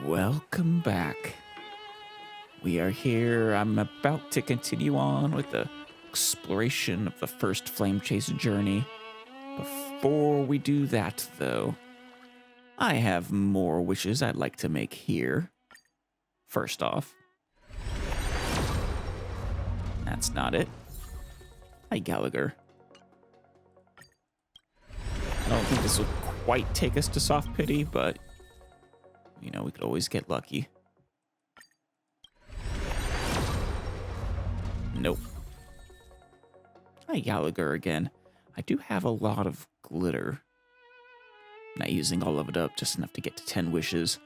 Welcome back. We are here. I'm about to continue on with the exploration of the first Flame Chase journey. Before we do that, though, I have more wishes I'd like to make here. First off, that's not it. Hi, Gallagher. I don't think this will quite take us to Soft Pity, but, you know, we could always get lucky. Nope. Hi, Gallagher again. I do have a lot of glitter. Not using all of it up, just enough to get to 10 wishes.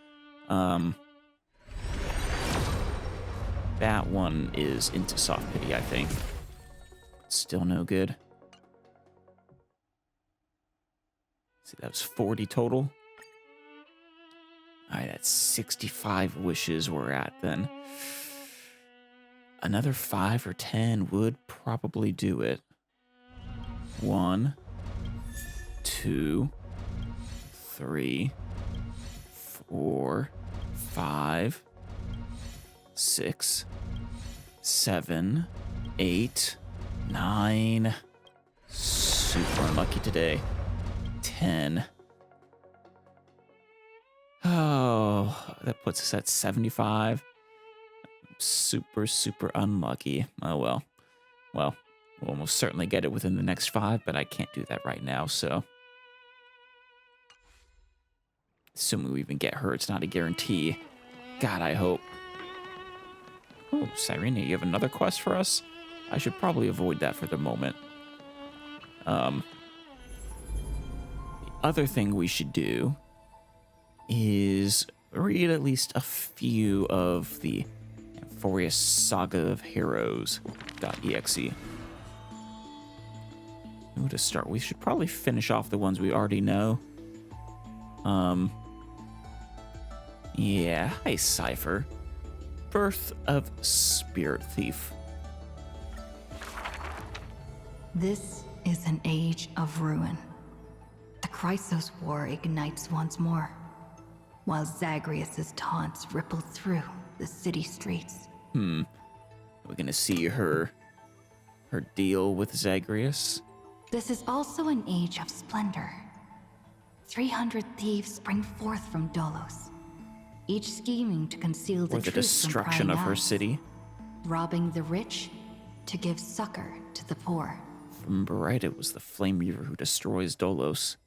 That one is into Soft Pity, I think. Still no good. See, that was 40 total. Alright, that's 65 wishes we're at then. Another 5 or 10 would probably do it. 1, 2, 3, 4, 5, 6, 7, 8, 9. Super unlucky today. 10. Oh, that puts us at 75. Super unlucky. Oh well. Well, we'll almost certainly get it within the next 5, but I can't do that right now, so. Assuming we even get her, it's not a guarantee. God, I hope. Oh, Cyrene, you have another quest for us? I should probably avoid that for the moment. The other thing we should do is read at least a few of the Amphorius Saga of Heroes.exe. Who to start? We should probably finish off the ones we already know. Yeah, hi Cypher. Birth of Spirit Thief. This is an age of ruin. The Chrysos War ignites once more, while Zagreus's taunts ripple through the city streets. We're gonna see her deal with Zagreus. This is also an age of splendor. 300 thieves spring forth from Dolos, each scheming to conceal the Or the truth destruction from of her prying eyes, city. robbing the rich to give succor to the poor. Remember right, it was the Flame Weaver who destroys Dolos,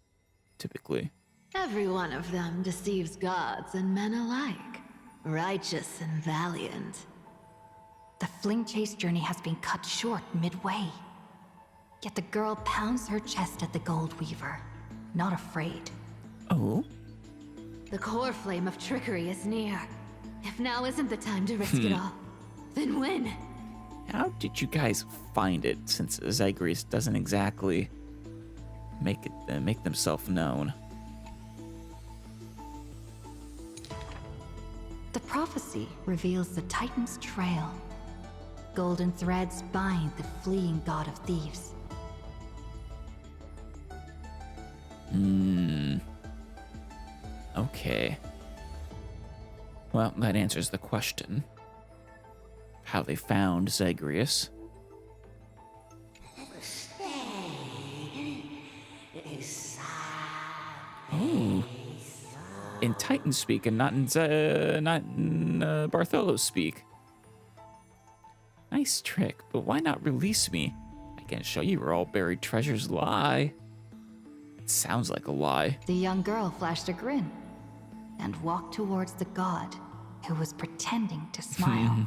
typically. Every one of them deceives gods and men alike, righteous and valiant. The Flame Chase journey has been cut short midway. Yet the girl pounds her chest at the Gold Weaver, not afraid. Oh? The core flame of trickery is near. If now isn't the time to risk it all, then when? How did you guys find it, since Zagreus doesn't exactly make themselves known? The prophecy reveals the Titan's trail. Golden threads bind the fleeing god of thieves. Okay. Well, that answers the question. How they found Zagreus. Oh. In Titan speak and not in Bartholo's speak. Nice trick, but why not release me? I can show you where all buried treasures lie. It sounds like a lie. The young girl flashed a grin and walked towards the god who was pretending to smile.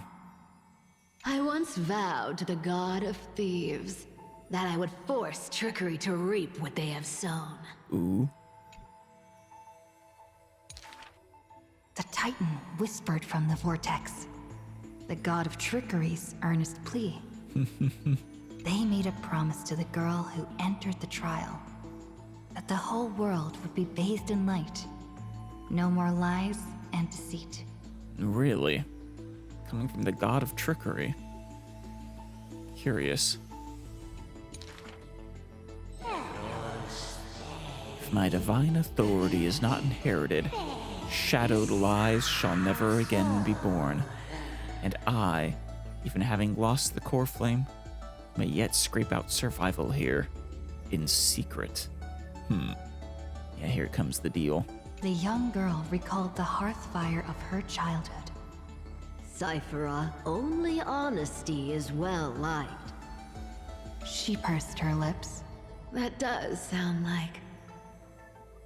I once vowed to the god of thieves that I would force trickery to reap what they have sown. Ooh. The Titan whispered from the vortex, the god of trickery's earnest plea. They made a promise to the girl who entered the trial, that the whole world would be bathed in light. No more lies and deceit. Really? Coming from the god of trickery. Curious. If my divine authority is not inherited, shadowed lies shall never again be born, and I, even having lost the core flame, may yet scrape out survival here, in secret. Yeah, here comes the deal. The young girl recalled the hearth fire of her childhood. Cifera, only honesty is well liked. She pursed her lips. That does sound like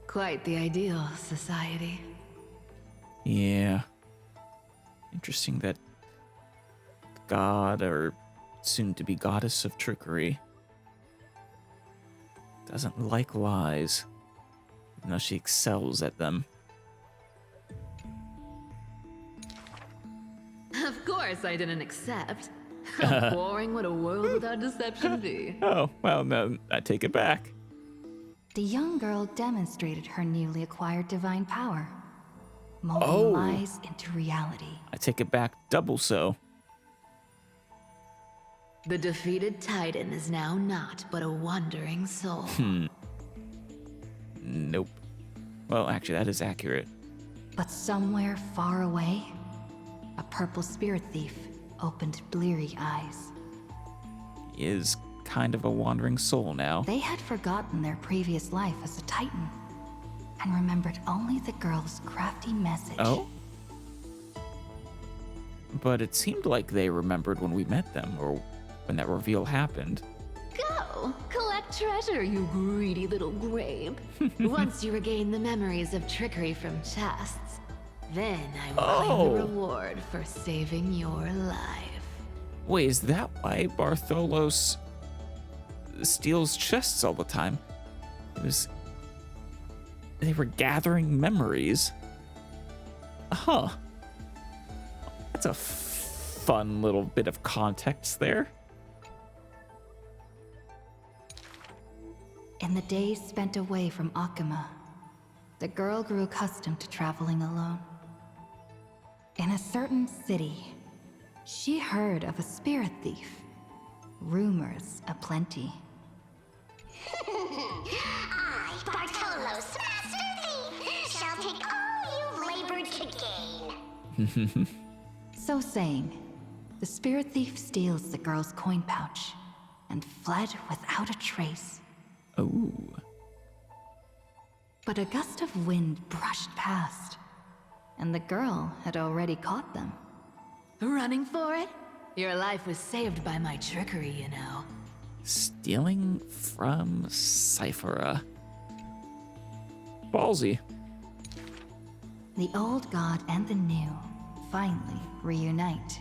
quite the ideal society. Yeah. Interesting that the god, or soon-to-be goddess of trickery, doesn't like lies, even though she excels at them. Of course I didn't accept. How boring would a world without deception be? Oh, well, no, I take it back. The young girl demonstrated her newly acquired divine power, molding Oh. lies into reality. I take it back double so. The defeated Titan is now not but a wandering soul. Nope. Well, actually, that is accurate. But somewhere far away, a purple spirit thief opened bleary eyes. He is kind of a wandering soul now. They had forgotten their previous life as a Titan, and remembered only the girl's crafty message. Oh? But it seemed like they remembered when we met them, or when that reveal happened. Go! Collect treasure, you greedy little grape. Once you regain the memories of trickery from chests, then I will claim the reward for saving your life. Wait, is that why Bartholos steals chests all the time? They were gathering memories. Huh. That's a fun little bit of context there. In the days spent away from Akuma, the girl grew accustomed to traveling alone. In a certain city, she heard of a spirit thief. Rumors aplenty. I, Bartolos, Master Thief, shall take all you labored to gain. So saying, the spirit thief steals the girl's coin pouch and fled without a trace. Oh. But a gust of wind brushed past, and the girl had already caught them. Running for it? Your life was saved by my trickery, you know. Stealing from Cifera. Ballsy. The old god and the new finally reunite.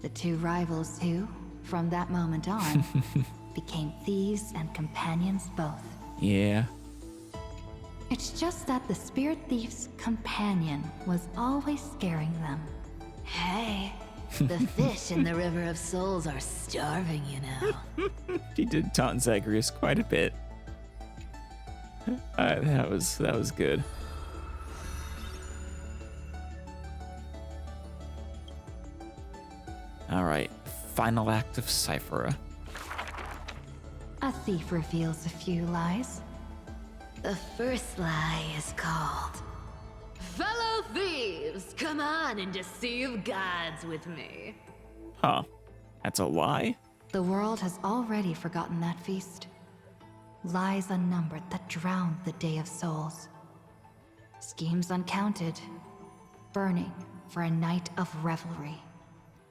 The two rivals who, from that moment on, became thieves and companions both. Yeah. It's just that the spirit thief's companion was always scaring them. Hey, the fish in the River of Souls are starving, you know. She did taunt Zagreus quite a bit. That was good. All right, final act of Cifera. A thief reveals a few lies. The first lie is called, "Fellow thieves, come on and deceive gods with me." Huh? That's a lie? The world has already forgotten that feast. Lies unnumbered that drowned the Day of Souls. Schemes uncounted, burning for a night of revelry.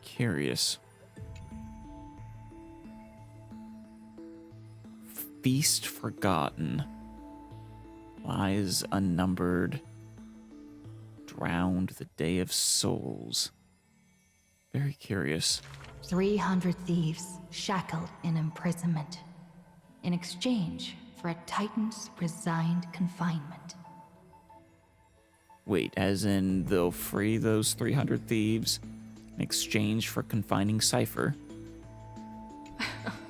Curious. Feast forgotten. Lies unnumbered. Drowned the Day of Souls. Very curious. 300 thieves shackled in imprisonment, in exchange for a Titan's resigned confinement. Wait, as in they'll free those 300 thieves in exchange for confining Cipher?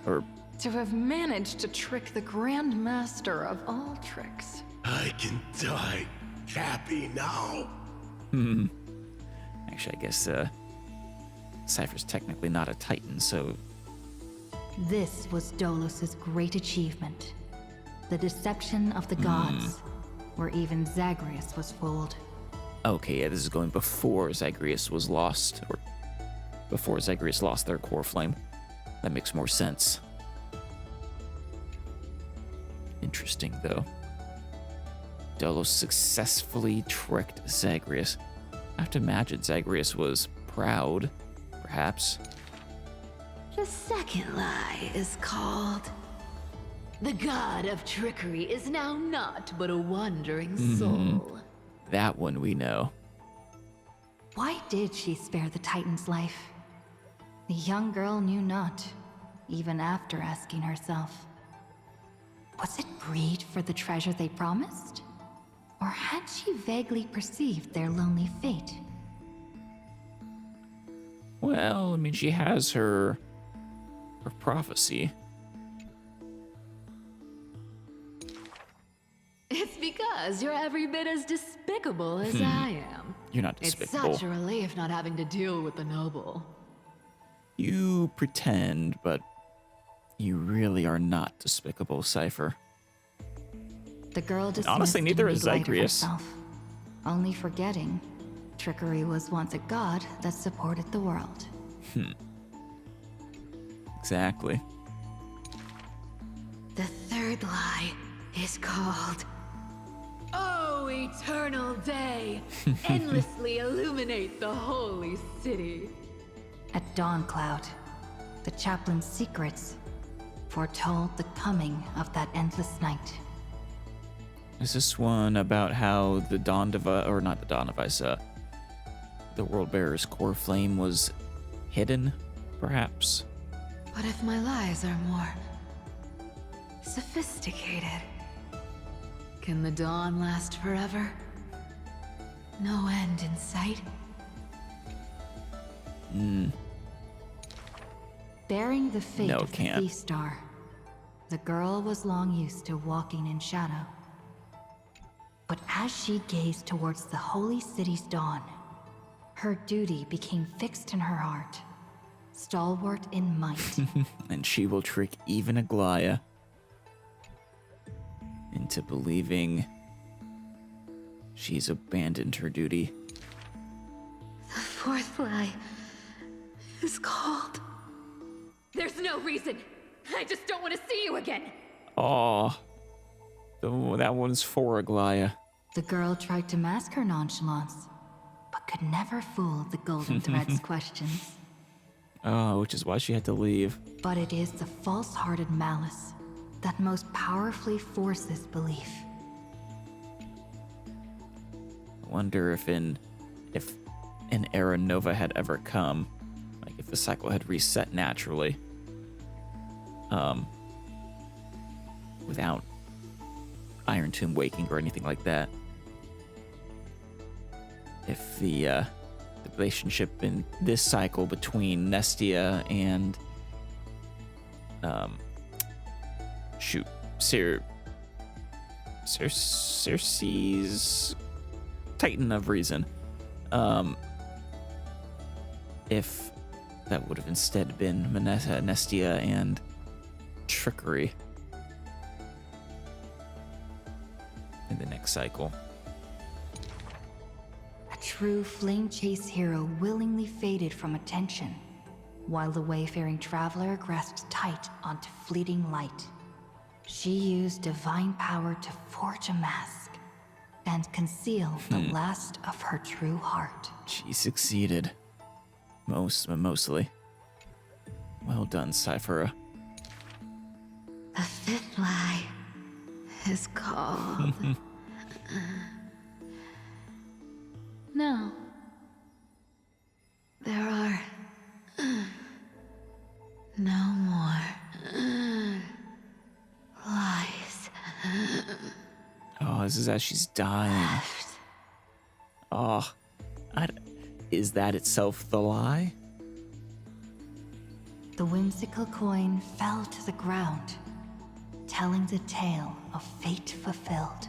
Or To have managed to trick the Grand Master of all tricks. I can die happy now. actually, I guess Cipher's technically not a Titan, so This was Dolos's great achievement. The deception of the gods, where even Zagreus was fooled. Okay, yeah, this is going before Zagreus was lost, or before Zagreus lost their core flame. That makes more sense. Interesting, though. Delos successfully tricked Zagreus. I have to imagine Zagreus was proud, perhaps. The second lie is called... The god of trickery is now not but a wandering soul. That one we know. Why did she spare the Titan's life? The young girl knew not, even after asking herself. Was it greed for the treasure they promised? Or had she vaguely perceived their lonely fate? Well, I mean, she has her prophecy. It's because you're every bit as despicable as I am. You're not It's despicable. such a relief not having to deal with the noble. You pretend, but you really are not despicable, Cipher. The girl dismissed honestly, neither and is made light of Zagreus. herself, only forgetting trickery was once a god that supported the world. Exactly. The third lie is called... Oh, eternal day! Endlessly illuminate the holy city. At Dawncloud, the chaplain's secrets foretold the coming of that endless night. Is this one about how the Dawn Device, or not the Dawn Device, the World Bearer's core flame was hidden, perhaps? What if my lies are more sophisticated? Can the dawn last forever? No end in sight? Bearing the fate No, of the can't. Thief Star, the girl was long used to walking in shadow. But as she gazed towards the holy city's dawn, her duty became fixed in her heart, stalwart in might. And she will trick even Aglaya into believing she's abandoned her duty. The fourth lie is called... There's no reason. I just don't want to see you again. Aw. That one's for Aglaya. The girl tried to mask her nonchalance, but could never fool the Golden Thread's questions. Oh, which is why she had to leave. But it is the false-hearted malice that most powerfully forces belief. I wonder if an era Nova had ever come, like if the cycle had reset naturally, without Iron Tomb waking or anything like that. If the relationship in this cycle between Nestia and Circe's Titan of Reason, if that would have instead been Nestia and Trickery in the next cycle. A true flame chase hero willingly faded from attention, while the wayfaring traveler grasped tight onto fleeting light. She used divine power to forge a mask and conceal the last of her true heart. She succeeded. Mostly. Well done, Cifera. The fifth lie is called... No. There are... no more... lies. Oh, this is as she's dying. Oh, is that itself the lie? The whimsical coin fell to the ground, telling the tale of fate fulfilled.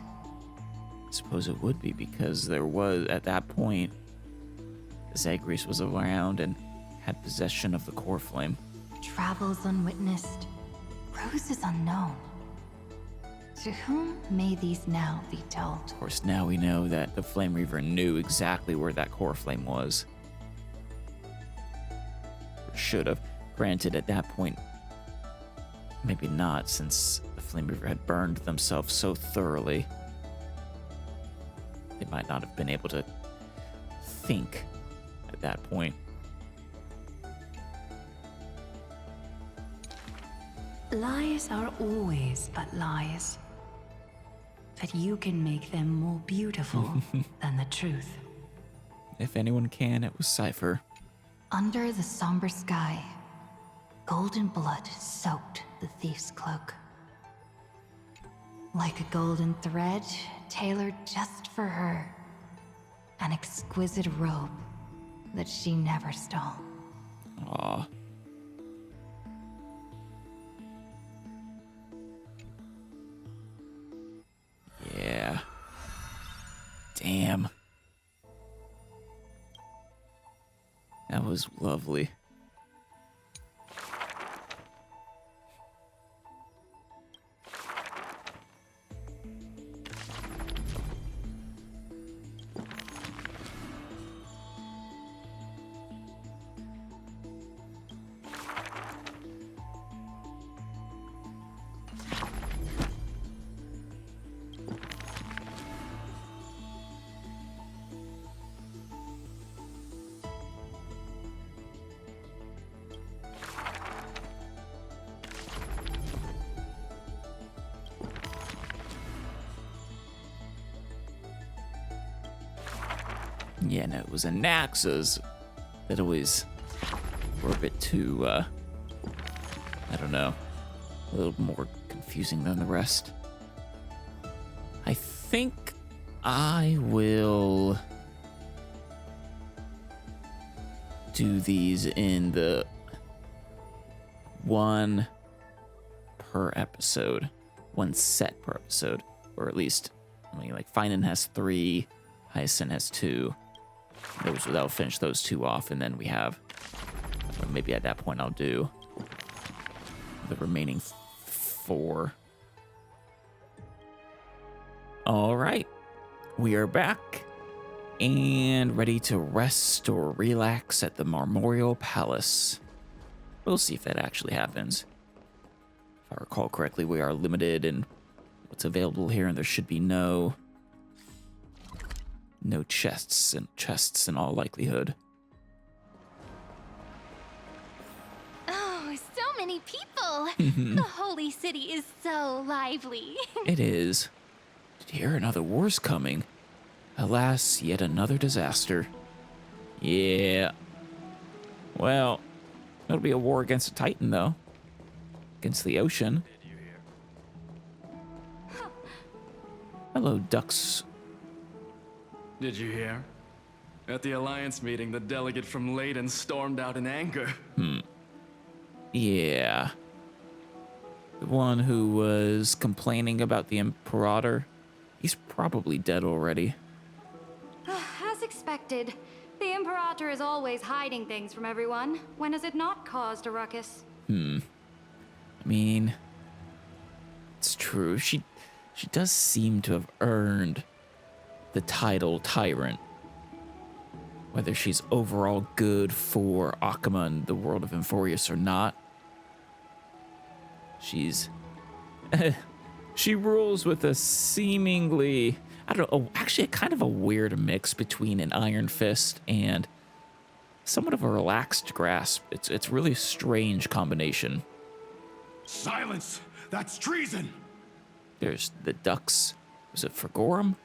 I suppose it would be, because there was, at that point, Zagreus was around and had possession of the core flame. Travels unwitnessed, roses unknown. To whom may these now be told? Of course, now we know that the Flame Reaver knew exactly where that core flame was. Or should have. Granted, at that point, maybe not, since the Flame Reaver had burned themselves so thoroughly. They might not have been able to think at that point. Lies are always but lies. But you can make them more beautiful than the truth. If anyone can, it was Cipher. Under the somber sky, golden blood soaked the thief's cloak. Like a golden thread tailored just for her. An exquisite robe that she never stole. Aw. Yeah. Damn. That was lovely. Yeah, no, it was Anaxas that always were a bit too, I don't know, a little more confusing than the rest. I think I will do these in the one per episode, one set per episode, or at least, I mean, like, Finan has 3, Hyacinth has 2. I'll finish those 2 off, and then we have, maybe at that point I'll do the remaining 4. All right, we are back and ready to rest or relax at the Marmorial Palace. We'll see if that actually happens. If I recall correctly, we are limited in what's available here, and there should be no chests in all likelihood. Oh, so many people! The holy city is so lively. It is. Did you hear another war's coming? Alas, yet another disaster. Yeah. Well, it'll be a war against a Titan, though. Against the ocean. Hello, ducks. Did you hear? At the Alliance meeting, the delegate from Leyden stormed out in anger. Yeah. The one who was complaining about the Imperator. He's probably dead already. As expected, the Imperator is always hiding things from everyone. When has it not caused a ruckus? I mean, it's true. She does seem to have earned the title Tyrant. Whether she's overall good for Akama and the world of Inforius or not, she rules with a seemingly, I don't know, actually kind of a weird mix between an iron fist and somewhat of a relaxed grasp. It's really a strange combination. Silence! That's treason! There's the ducks. Was it Frigorum?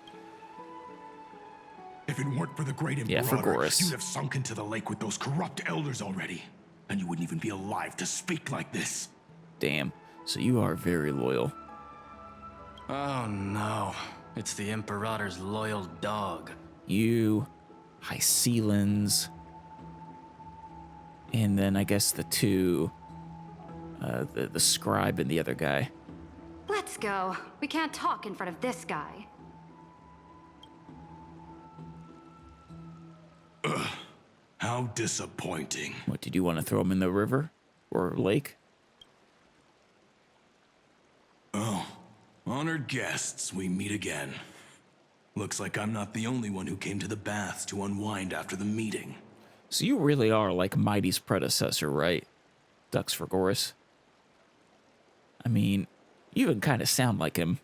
If it weren't for the great Yeah, Imperator, Frigoris. you'd have sunk into the lake with those corrupt elders already. And you wouldn't even be alive to speak like this. Damn. So you are very loyal. Oh no, it's the Imperator's loyal dog. You, Hycelans, and then I guess the 2, the scribe and the other guy. Let's go. We can't talk in front of this guy. How disappointing. What, did you want to throw him in the river or lake? Oh, Honored guests, we meet again. Looks like I'm not the only one who came to the baths to unwind after the meeting. So you really are like Mighty's predecessor, right? Dux Frigoris. I mean, you even kind of sound like him.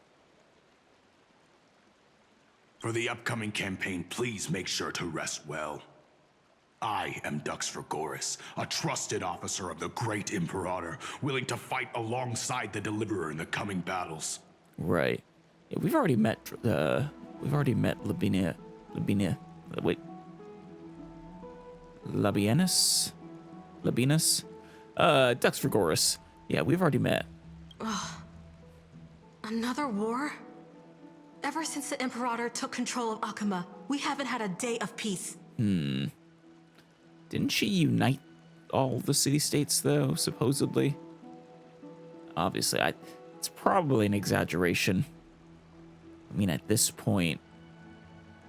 For the upcoming campaign, please make sure to rest well. I am Dux Frigoris, a trusted officer of the Great Imperator, willing to fight alongside the Deliverer in the coming battles. Right. Yeah, we've already met Labienus. Dux Frigoris. Yeah, we've already met. Another war? Ever since the Imperator took control of Akuma, we haven't had a day of peace. Didn't she unite all the city-states, though, supposedly? Obviously, it's probably an exaggeration. I mean, at this point,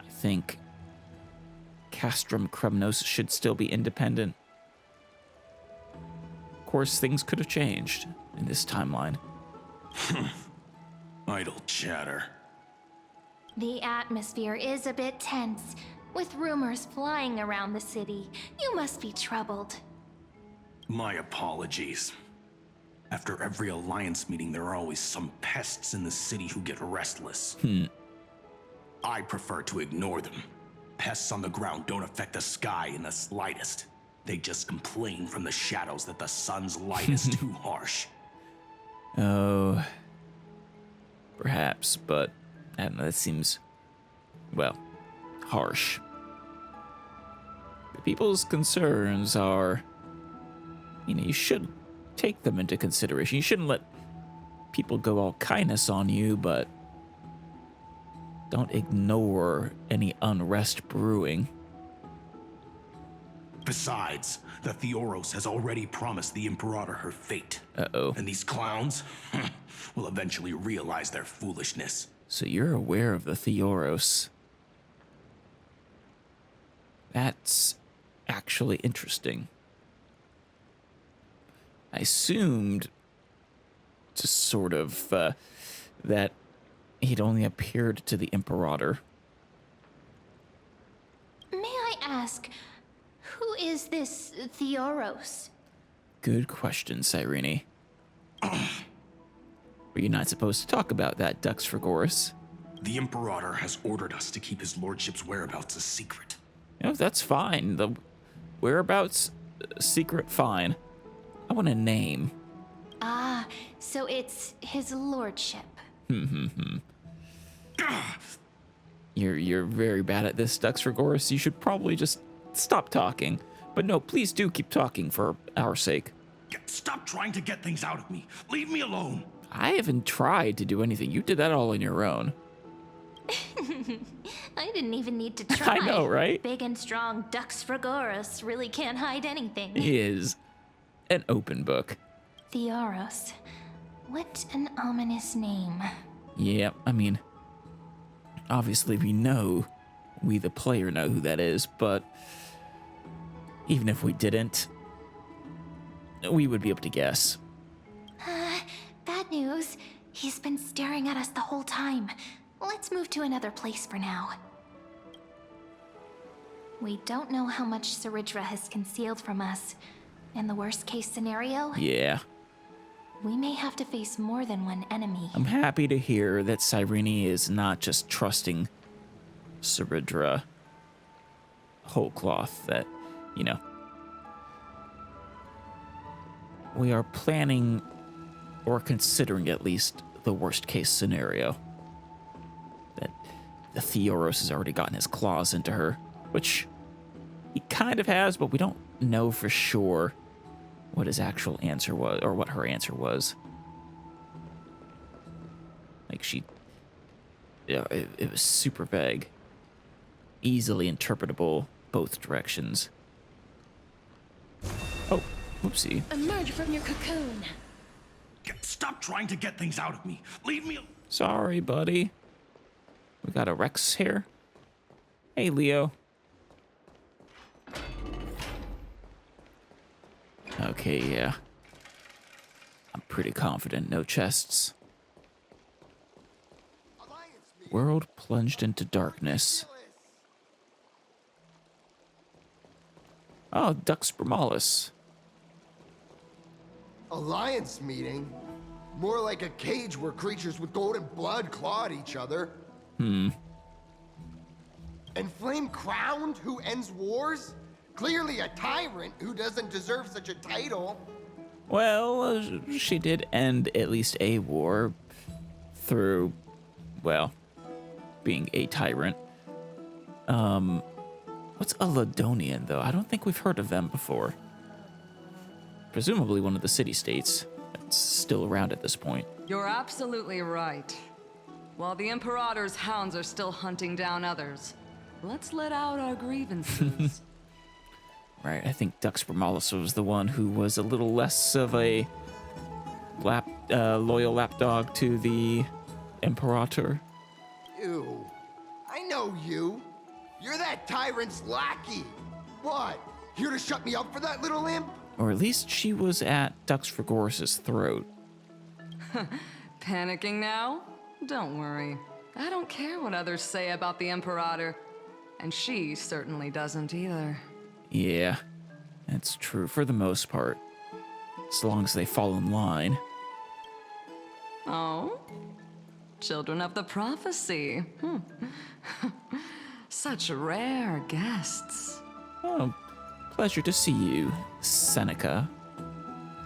I think Castrum Kremnos should still be independent. Of course, things could have changed in this timeline. Idle chatter. The atmosphere is a bit tense, with rumors flying around the city. You must be troubled. My apologies. After every Alliance meeting, there are always some pests in the city who get restless. I prefer to ignore them. Pests on the ground don't affect the sky in the slightest. They just complain from the shadows that the sun's light is too harsh. Oh, perhaps, but I don't know, that seems, well, harsh. The people's concerns are, you should take them into consideration. You shouldn't let people go all kindness on you, but don't ignore any unrest brewing. Besides, the Theoros has already promised the Imperator her fate. Uh-oh. And these clowns will eventually realize their foolishness. So you're aware of the Theoros. That's actually interesting. I assumed just sort of that he'd only appeared to the Imperator. May I ask, who is this Theoros? Good question, Cyrene. Were you not supposed to talk about that, Dux Frigoris? The Imperator has ordered us to keep his lordship's whereabouts a secret. That's fine. The whereabouts, secret, fine. I want a name. Ah, so it's his lordship. You're very bad at this, Dux Frigoris. You should probably just stop talking. But no, please do keep talking for our sake. Stop trying to get things out of me. Leave me alone. I haven't tried to do anything. You did that all on your own. I didn't even need to try. I know, right? Big and strong Dux Frigoris really can't hide anything. He is an open book. Theoros. What an ominous name. Yeah, I mean, obviously we the player know who that is, but even if we didn't, we would be able to guess. Bad news. He's been staring at us the whole time. Let's move to another place for now. We don't know how much Ceridra has concealed from us. In the worst case scenario, Yeah. we may have to face more than one enemy. I'm happy to hear that Cyrene is not just trusting Ceridra whole cloth, that, we are planning, or considering at least, the worst case scenario. That the Theoros has already gotten his claws into her, which he kind of has, but we don't know for sure what his actual answer was, or what her answer was. Like it was super vague. Easily interpretable both directions. Oh, whoopsie. Emerge from your cocoon. Stop trying to get things out of me. Leave me alone. Sorry, buddy. We got a Rex here. Hey, Leo. Okay, yeah. I'm pretty confident no chests. world plunged into darkness. Oh, Dux Bromalis. Alliance meeting? More like a cage where creatures with golden blood claw at each other. And Flame Crowned, who ends wars? Clearly a tyrant who doesn't deserve such a title. Well, she did end at least a war through, well, being a tyrant. What's a Ladonian, though? I don't think we've heard of them before. Presumably one of the city-states that's still around at this point. You're absolutely right. While the Imperator's hounds are still hunting down others, let's let out our grievances. Right, I think Dux Bromalis was the one who was a little less of a loyal lapdog to the Imperator. Ew. I know you. You're that tyrant's lackey. What? Here to shut me up for that little imp? Or at least she was at Dux Fregoris's throat. Panicking now? Don't worry. I don't care what others say about the Imperator. And she certainly doesn't either. Yeah, that's true for the most part. As long as they fall in line. Oh? Children of the Prophecy. Such rare guests. Oh, pleasure to see you, Seneca.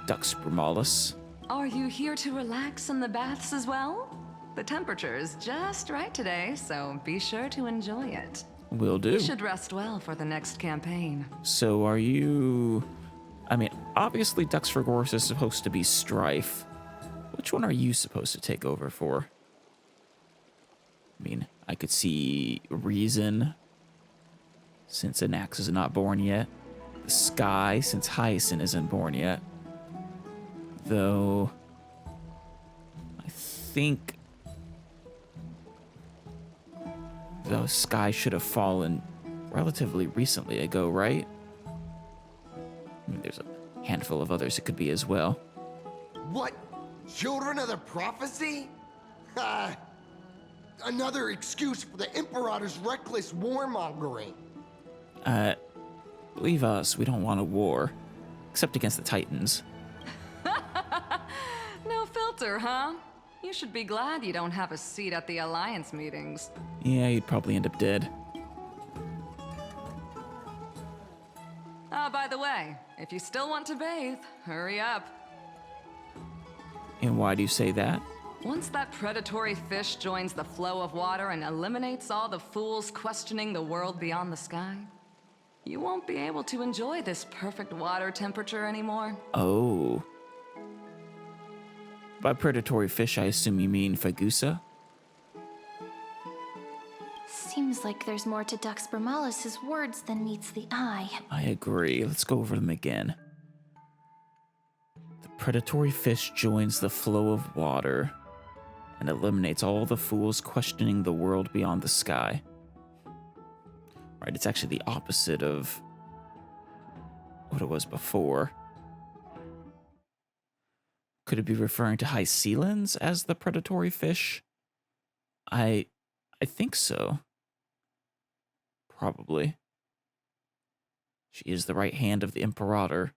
Dux Bromalis. Are you here to relax in the baths as well? The temperature is just right today, so be sure to enjoy it. Will do. You should rest well for the next campaign. So are you... I mean, obviously Dux Fregoris is supposed to be Strife. Which one are you supposed to take over for? I mean, I could see Reason, since Anax is not born yet. The Sky, since Hyacinth isn't born yet. Though... I think... Though Sky should have fallen relatively recently ago, right? I mean, there's a handful of others it could be as well. What? Children of the Prophecy? Another excuse for the Imperator's reckless warmongering. Believe us, we don't want a war. Except against the Titans. No filter, huh? You should be glad you don't have a seat at the Alliance meetings. Yeah, you'd probably end up dead. By the way, if you still want to bathe, hurry up. And why do you say that? Once that predatory fish joins the flow of water and eliminates all the fools questioning the world beyond the sky, you won't be able to enjoy this perfect water temperature anymore. Oh. By predatory fish, I assume you mean Fagusa? Seems like there's more to Dux Bromalis' words than meets the eye. I agree. Let's go over them again. The predatory fish joins the flow of water and eliminates all the fools questioning the world beyond the sky. Right, it's actually the opposite of what it was before. Could it be referring to Hyacinth as the predatory fish? I think so. Probably. She is the right hand of the Imperator,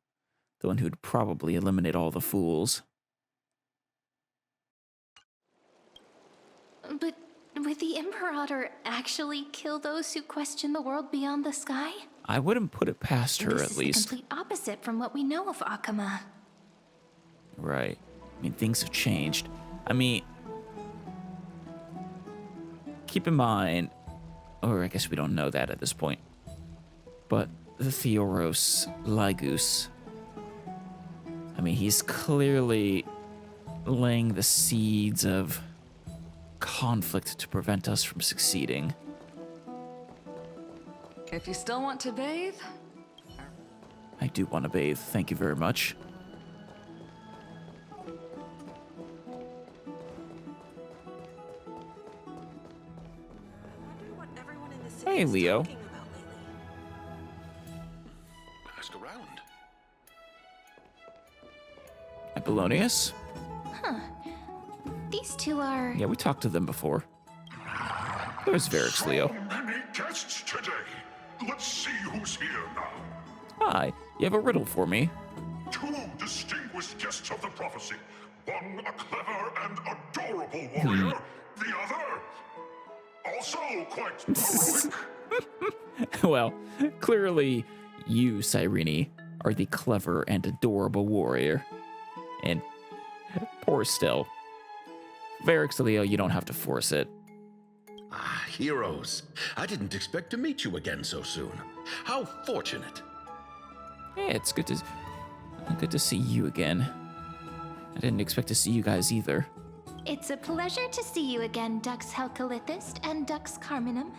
the one who'd probably eliminate all the fools. But would the Imperator actually kill those who question the world beyond the sky? I wouldn't put it past her, This at least. is the complete opposite from what we know of Akuma. Right. I mean, things have changed. I mean, keep in mind, or I guess we don't know that at this point, but the Theoros Lygus, I mean, he's clearly laying the seeds of conflict to prevent us from succeeding. If you still want to bathe, I do want to bathe, thank you very much. Hey, Leo. Ask around. Apollonius? Huh. These two are... Yeah, we talked to them before. There's Varix Leo. So many guests today. Let's see who's here now. Hi, you have a riddle for me. Two distinguished guests of the prophecy. One a clever and adorable warrior. The other also quite heroic. Well, clearly you, Cyrene, are the clever and adorable warrior. And poor Still. Varix Leo, you don't have to force it. Ah, heroes. I didn't expect to meet you again so soon. How fortunate. Yeah, it's good to see you again. I didn't expect to see you guys either. It's a pleasure to see you again, Dux Helcalithist and Dux Carminum.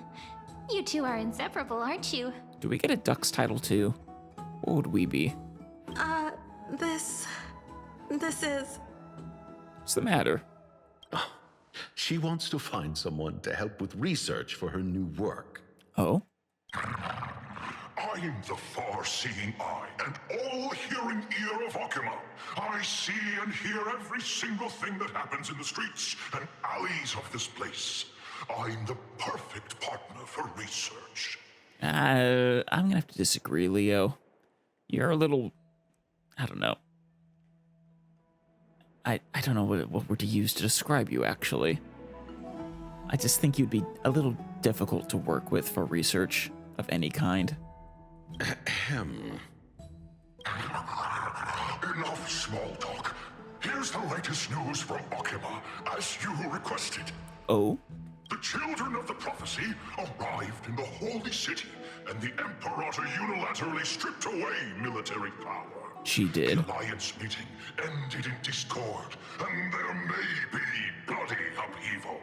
You two are inseparable, aren't you? Do we get a Dux title too? What would we be? This is... What's the matter? She wants to find someone to help with research for her new work. Oh? I'm the far-seeing eye and all-hearing ear of Akuma. I see and hear every single thing that happens in the streets and alleys of this place. I'm the perfect partner for research. I'm gonna have to disagree, Leo. You're a little... I don't know. I don't know what word to use to describe you, actually. I just think you'd be a little difficult to work with for research of any kind. Ahem. Enough small talk. Here's the latest news from Akuma, as you requested. Oh? The children of the prophecy arrived in the holy city, and the Imperator unilaterally stripped away military power. She did. The alliance meeting ended in discord, and there may be bloody upheaval.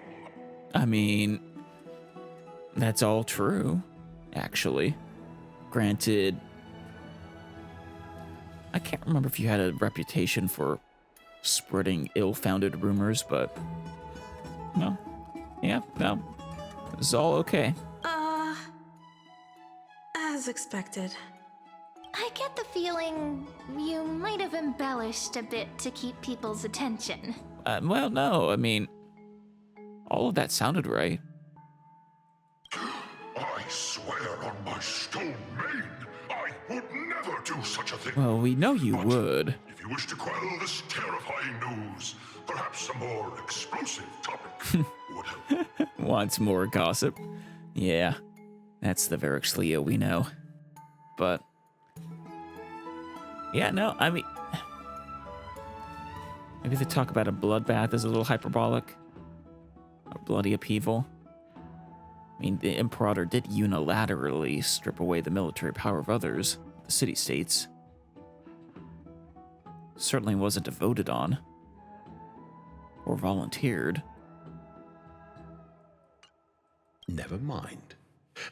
I mean, that's all true, actually. Granted, I can't remember if you had a reputation for spreading ill-founded rumors, but no. Yeah, no. It's all okay. As expected. I get the feeling you might have embellished a bit to keep people's attention. Well, no, I mean, all of that sounded right. I swear on my stone mane, I would never do such a thing. Well, we know you would. If you wish to quell this terrifying news, perhaps a more explosive topic would help. Wants more gossip. Yeah, that's the Varix Leo we know. But, yeah, no, I mean, maybe the talk about a bloodbath is a little hyperbolic. A bloody upheaval. I mean, the Imperator did unilaterally strip away the military power of others, the city-states. Certainly wasn't voted on. Or volunteered. Never mind.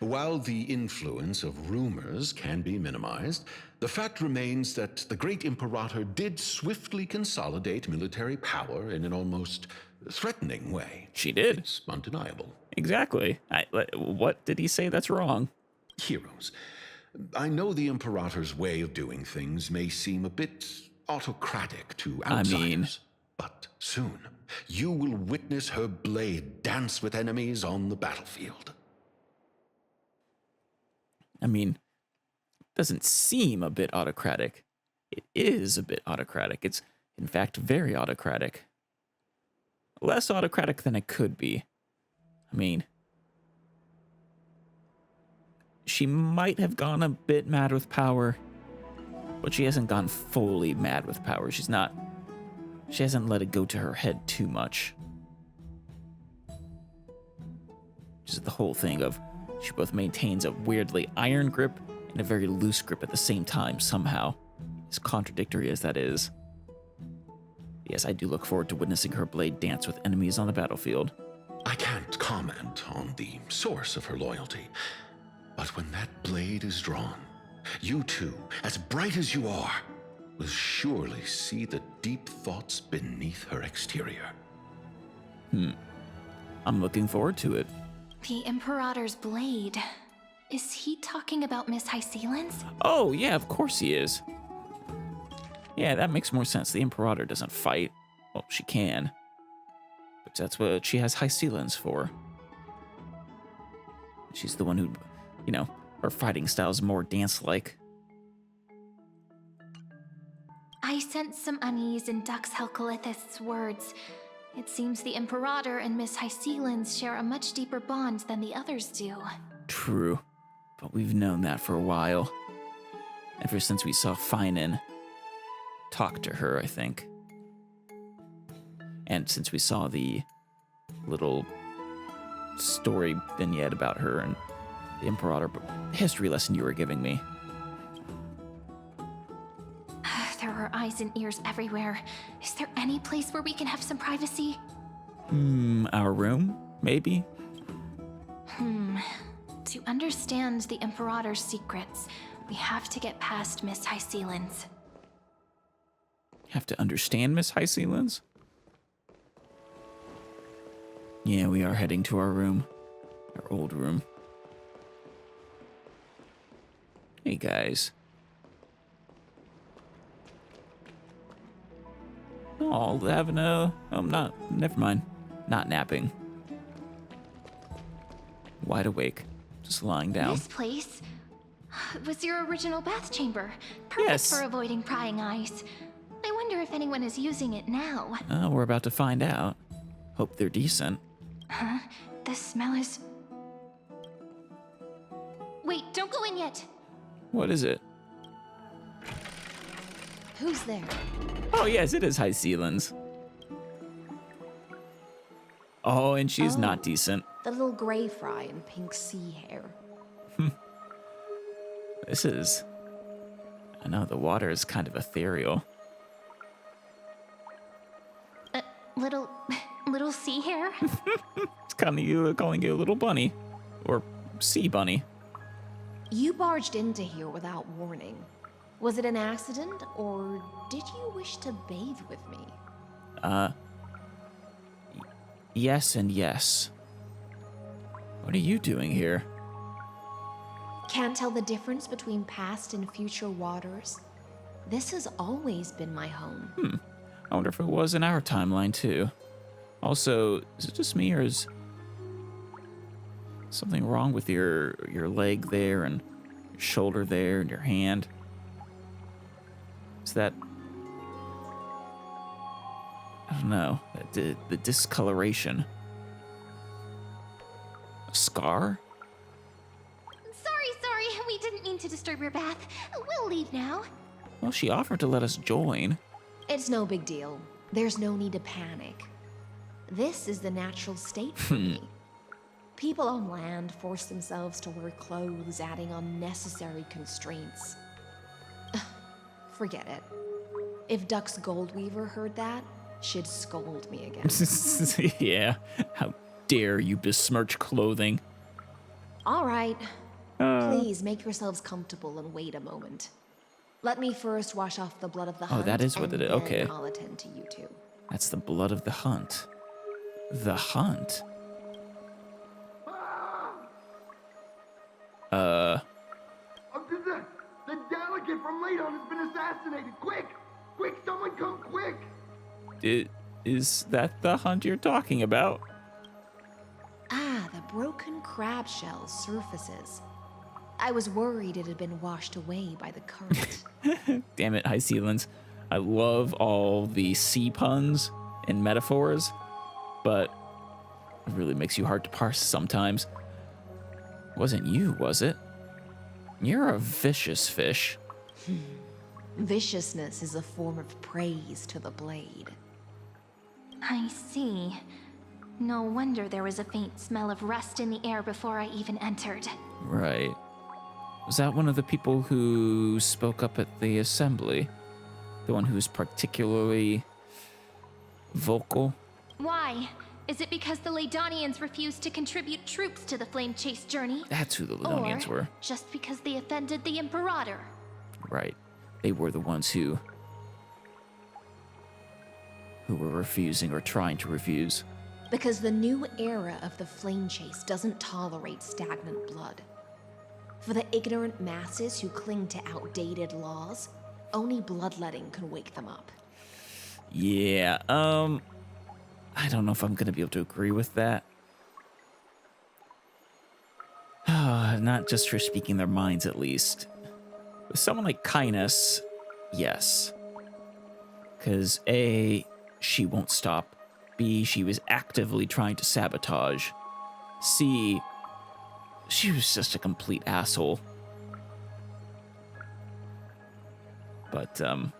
While the influence of rumors can be minimized, the fact remains that the great Imperator did swiftly consolidate military power in an almost threatening way. She did. It's undeniable. Exactly. What did he say that's wrong? Heroes, I know the Imperator's way of doing things may seem a bit autocratic to outsiders, but soon you will witness her blade dance with enemies on the battlefield. I mean, it doesn't seem a bit autocratic. It is a bit autocratic. It's, in fact, very autocratic. Less autocratic than it could be. I mean, she might have gone a bit mad with power, but she hasn't gone fully mad with power. She hasn't let it go to her head too much. Just the whole thing of she both maintains a weirdly iron grip and a very loose grip at the same time somehow, as contradictory as that is. Yes, I do look forward to witnessing her blade dance with enemies on the battlefield. I can't comment on the source of her loyalty, but when that blade is drawn, you two, as bright as you are, will surely see the deep thoughts beneath her exterior. I'm looking forward to it. The Imperator's blade. Is he talking about Miss Hycelens? Oh, yeah, of course he is. Yeah, that makes more sense. The Imperator doesn't fight. Well, she can. But that's what she has Hycelens for. She's the one who, her fighting style is more dance-like. I sense some unease in Dux Helcolith's words. It seems the Imperator and Miss Hycelens share a much deeper bond than the others do. True, but we've known that for a while. Ever since we saw Finan talk to her, I think. And since we saw the little story vignette about her and the Imperator history lesson you were giving me. There are eyes and ears everywhere. Is there any place where we can have some privacy? Our room, maybe? To understand the Imperator's secrets, we have to get past Miss Hycelens. Have to understand Miss Hycelens? Yeah, we are heading to our room. Our old room. Hey, guys. Oh, having a... never mind. Not napping. Wide awake. Just lying down. This place was your original bath chamber. Perfect Yes. for avoiding prying eyes. I wonder if anyone is using it now. We're about to find out. Hope they're decent. Huh? The smell is... Wait, don't go in yet. What is it? Who's there? Oh, yes, it is Hycelens. Oh, and she's not decent. The little gray fry in pink sea hair. This is... I know, the water is kind of ethereal. Little sea hair? It's kind of you calling you a little bunny. Or sea bunny. You barged into here without warning. Was it an accident, or did you wish to bathe with me? Yes and yes. What are you doing here? Can't tell the difference between past and future waters? This has always been my home. I wonder if it was in our timeline, too. Also, is it just me, or is something wrong with your leg there, and your shoulder there, and your hand? Is that... I don't know. The discoloration. A scar? Sorry. We didn't mean to disturb your bath. We'll leave now. Well, she offered to let us join. It's no big deal. There's no need to panic. This is the natural state for me. People on land force themselves to wear clothes, adding unnecessary constraints. Forget it. If Dux Goldweaver heard that, she'd scold me again. Yeah. How dare you besmirch clothing? All right. Please make yourselves comfortable and wait a moment. Let me first wash off the blood of the hunt. Oh, that is what it is. Okay. Then I'll attend to you two. That's the blood of the hunt. The hunt? The delegate from Ladon has been assassinated. Quick, someone come quick. Is that the hunt you're talking about? Ah, the broken crab shell surfaces. I was worried it had been washed away by the current. Damn it, Hycelens. I love all the sea puns and metaphors, but it really makes you hard to parse sometimes. Wasn't you, was it? You're a vicious fish. Viciousness is a form of praise to the blade. I see. No wonder there was a faint smell of rust in the air before I even entered. Right. Was that one of the people who spoke up at the assembly? The one who's particularly vocal? Why? Is it because the Ladonians refused to contribute troops to the Flame Chase journey? That's who the Ladonians were. Just because they offended the Imperator? Right. They were the ones who were refusing or trying to refuse. Because the new era of the Flame Chase doesn't tolerate stagnant blood. For the ignorant masses who cling to outdated laws, only bloodletting can wake them up. Yeah, I don't know if I'm gonna be able to agree with that. not just for speaking their minds, at least. With someone like Kindness, yes. Because A, she won't stop. B, she was actively trying to sabotage. C, she was just a complete asshole. But, I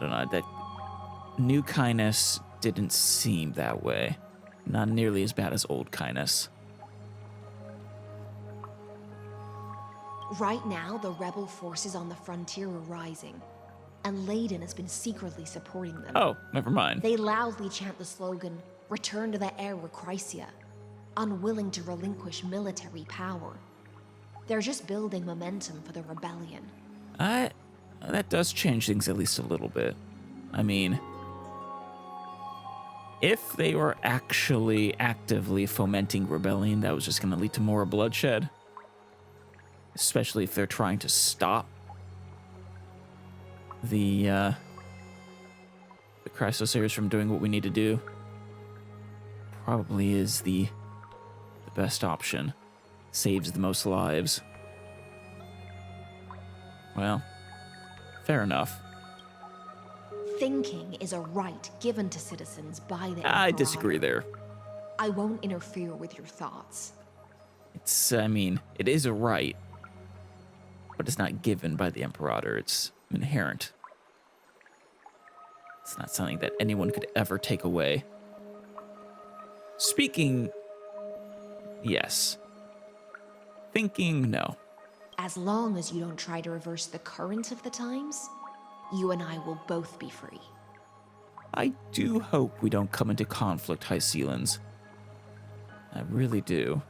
don't know, that new Kindness didn't seem that way. Not nearly as bad as old Kindness. Right now, the rebel forces on the frontier are rising, and Layden has been secretly supporting them. Oh, never mind. They loudly chant the slogan, "Return to the era Chrysia," unwilling to relinquish military power. They're just building momentum for the rebellion. That does change things at least a little bit. I mean, if they were actually actively fomenting rebellion, that was just going to lead to more bloodshed. Especially if they're trying to stop the Chrysosauros from doing what we need to do. Probably is the best option. Saves the most lives. Well, fair enough. Thinking is a right given to citizens by the I Emperor. disagree there. I won't interfere with your thoughts. It is a right, but it's not given by the Imperator. It's inherent. It's not something that anyone could ever take away. Speaking, yes. Thinking, no. As long as you don't try to reverse the current of the times, you and I will both be free. I do hope we don't come into conflict, High Sealans. I really do.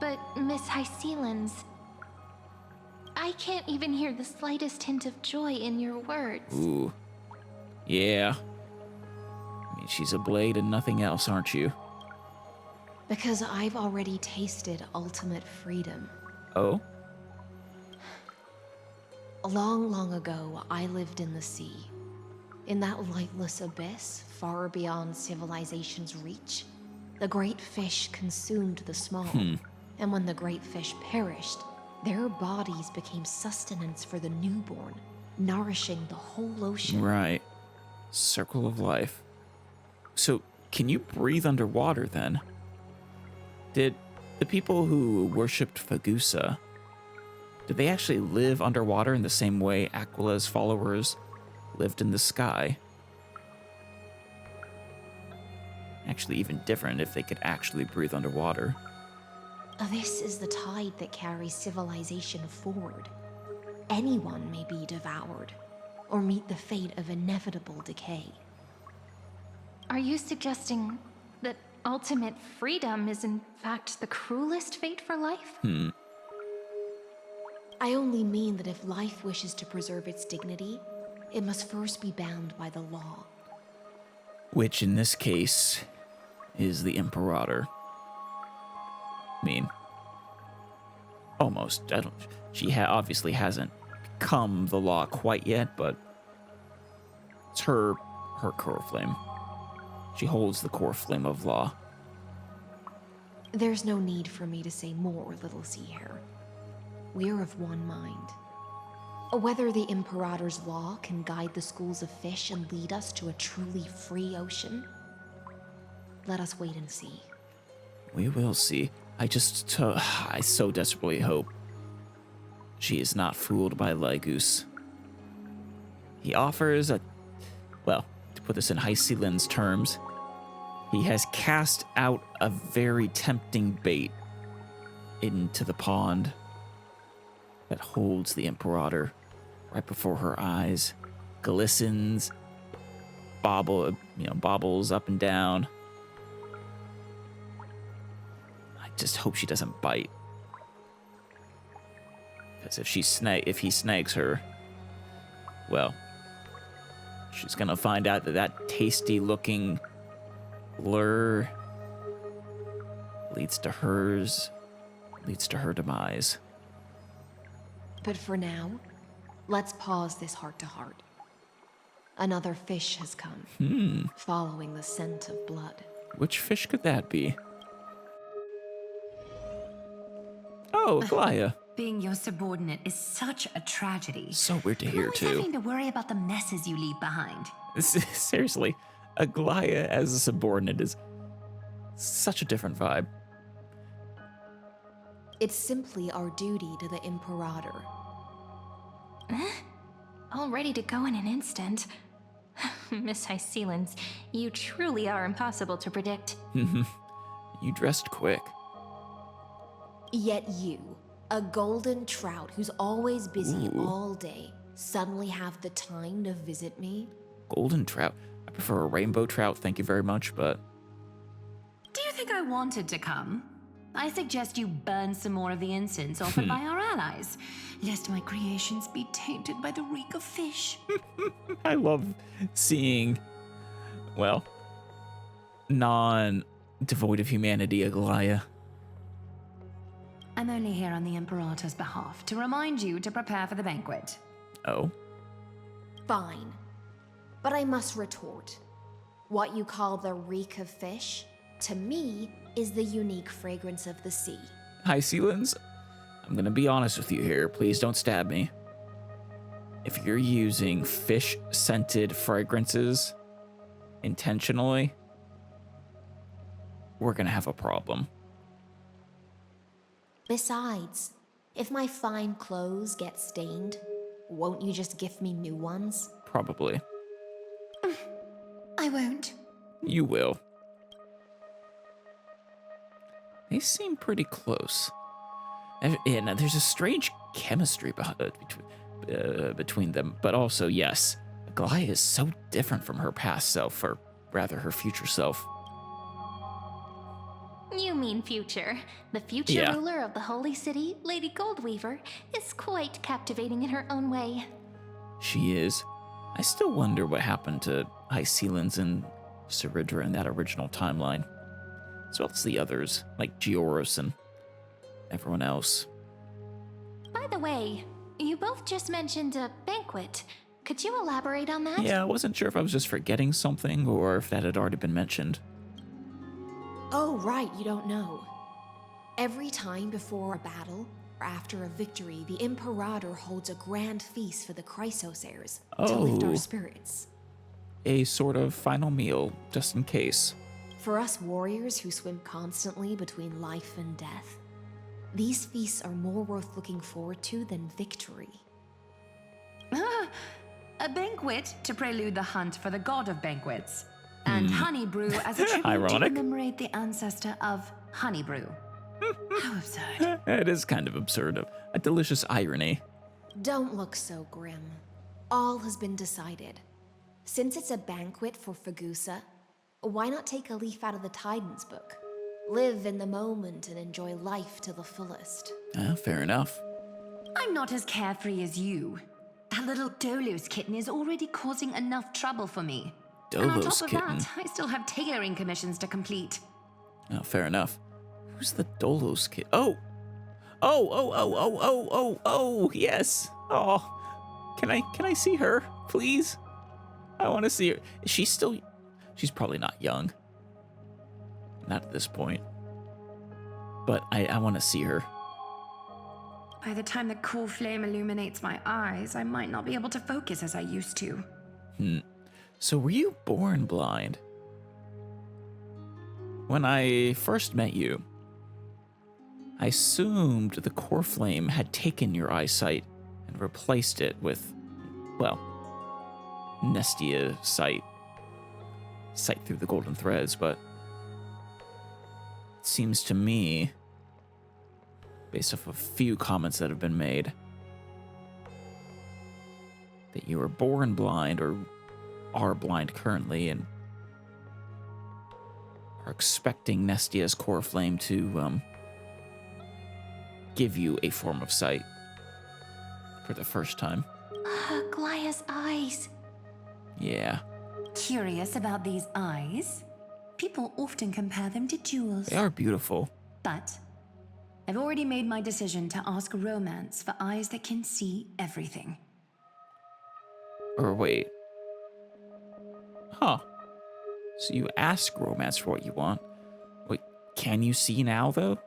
But, Miss Hysealans, I can't even hear the slightest hint of joy in your words. Ooh. Yeah. I mean, she's a blade and nothing else, aren't you? Because I've already tasted ultimate freedom. Oh? Long, long ago, I lived in the sea. In that lightless abyss, far beyond civilization's reach, the great fish consumed the small. And when the great fish perished, their bodies became sustenance for the newborn, nourishing the whole ocean. Right. Circle of life. So, can you breathe underwater then? Did the people who worshipped Fagusa, did they actually live underwater in the same way Aquila's followers lived in the sky? Actually, even different if they could actually breathe underwater. This is the tide that carries civilization forward. Anyone may be devoured, or meet the fate of inevitable decay. Are you suggesting that ultimate freedom is in fact the cruelest fate for life? I only mean that if life wishes to preserve its dignity, it must first be bound by the law. Which in this case is the Imperator. I mean, almost. She obviously hasn't become the law quite yet, but it's her core flame. She holds the core flame of law. There's no need for me to say more, little sea hare. We're of one mind. Whether the Imperator's law can guide the schools of fish and lead us to a truly free ocean, let us wait and see. We will see. I so desperately hope she is not fooled by Lygus. He offers to put this in Hysealand's terms, he has cast out a very tempting bait into the pond that holds the Imperator right before her eyes, glistens, bobbles up and down. I just hope she doesn't bite. Because if he snags her, well, she's gonna find out that tasty-looking lure leads to her demise. But for now, let's pause this heart-to-heart. Another fish has come, following the scent of blood. Which fish could that be? Oh, Glaya. Being your subordinate is such a tragedy. So weird to hear, Always too. having to worry about the messes you leave behind. Seriously, Glaya as a subordinate is such a different vibe. It's simply our duty to the Imperator. All ready to go in an instant. Miss Hycelens, you truly are impossible to predict. You dressed quick. Yet you, a golden trout who's always busy all day, suddenly have the time to visit me? Golden trout. I prefer a rainbow trout, thank you very much, but... Do you think I wanted to come? I suggest you burn some more of the incense offered by our allies, lest my creations be tainted by the reek of fish. I love seeing, well, non-devoid of humanity Glaya. I'm only here on the Imperator's behalf to remind you to prepare for the banquet. Oh? Fine. But I must retort. What you call the reek of fish, to me, is the unique fragrance of the sea. Hycelens, I'm gonna be honest with you here. Please don't stab me. If you're using fish-scented fragrances intentionally, we're gonna have a problem. Besides, if my fine clothes get stained, won't you just gift me new ones? Probably. I won't. You will. They seem pretty close. And there's a strange chemistry between them, but also, yes, Glaya is so different from her past self, or rather her future self. You mean future. The future ruler of the Holy City, Lady Goldweaver, is quite captivating in her own way. She is. I still wonder what happened to Hycelens and Ciridra in that original timeline, as well as the others, like Gioros and everyone else. By the way, you both just mentioned a banquet. Could you elaborate on that? Yeah, I wasn't sure if I was just forgetting something or if that had already been mentioned. Oh, right, you don't know. Every time before a battle, or after a victory, the Imperator holds a grand feast for the Chrysos heirs to lift our spirits. A sort of final meal, just in case. For us warriors who swim constantly between life and death, these feasts are more worth looking forward to than victory. A banquet to prelude the hunt for the god of banquets. And honey brew as a tribute to commemorate the ancestor of honey brew. How absurd. It is kind of absurd. A delicious irony. Don't look so grim. All has been decided. Since it's a banquet for Fagusa, why not take a leaf out of the Tidens book? Live in the moment and enjoy life to the fullest. Fair enough. I'm not as carefree as you. That little Dolos kitten is already causing enough trouble for me. And on top of that, I still have tailoring commissions to complete. Oh, fair enough. Who's the Dolos kid? Oh, yes. Oh, can I see her, please? I want to see her. Is she still? She's probably not young. Not at this point. But I want to see her. By the time the cool flame illuminates my eyes, I might not be able to focus as I used to. So were you born blind? When I first met you, I assumed the core flame had taken your eyesight and replaced it with, well, Nestia sight through the golden threads, but it seems to me, based off a few comments that have been made, that you were born blind or are blind currently and are expecting Nestia's core flame to give you a form of sight for the first time. Glaya's eyes. Yeah. Curious about these eyes? People often compare them to jewels. They are beautiful. But I've already made my decision to ask romance for eyes that can see everything. Or wait. Huh. So you ask romance for what you want. Wait, can you see now, though?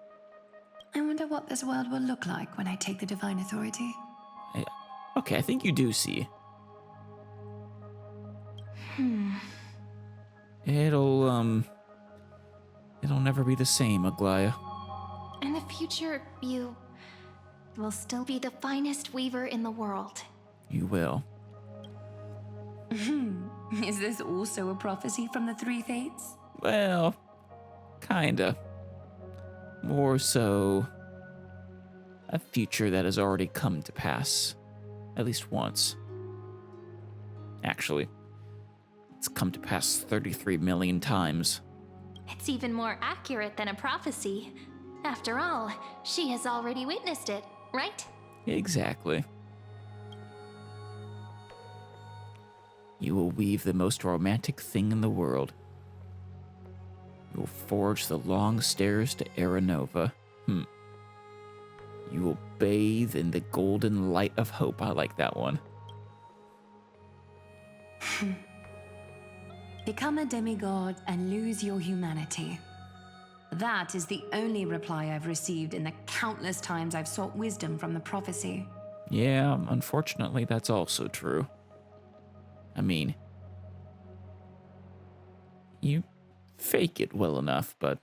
I want wonder what this world will look like when I take the divine authority. Okay, I think you do see. It'll never be the same, Aglaya. In the future, you will still be the finest weaver in the world. You will. Is this also a prophecy from the Three Fates? Well, kinda. More so a future that has already come to pass. At least once. Actually, it's come to pass 33 million times. It's even more accurate than a prophecy. After all, she has already witnessed it, right? Exactly. You will weave the most romantic thing in the world. You will forge the long stairs to Aranova. You will bathe in the golden light of hope. I like that one. Become a demigod and lose your humanity. That is the only reply I've received in the countless times I've sought wisdom from the prophecy. Yeah, unfortunately, that's also true. I mean, you fake it well enough, but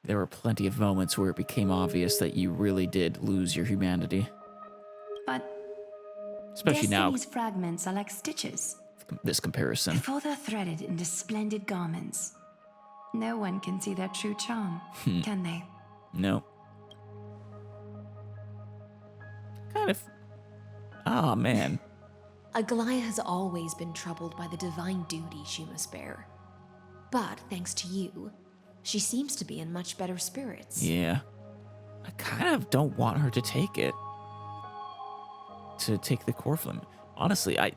there were plenty of moments where it became obvious that you really did lose your humanity. But especially now, Destiny's fragments are like stitches. This comparison. Before they're threaded into splendid garments, no one can see their true charm, can they? No. Kind of. Ah, man. Aglaya has always been troubled by the divine duty she must bear. But thanks to you, she seems to be in much better spirits. Yeah. I kind of don't want her to take it. To take the core flame. Honestly, I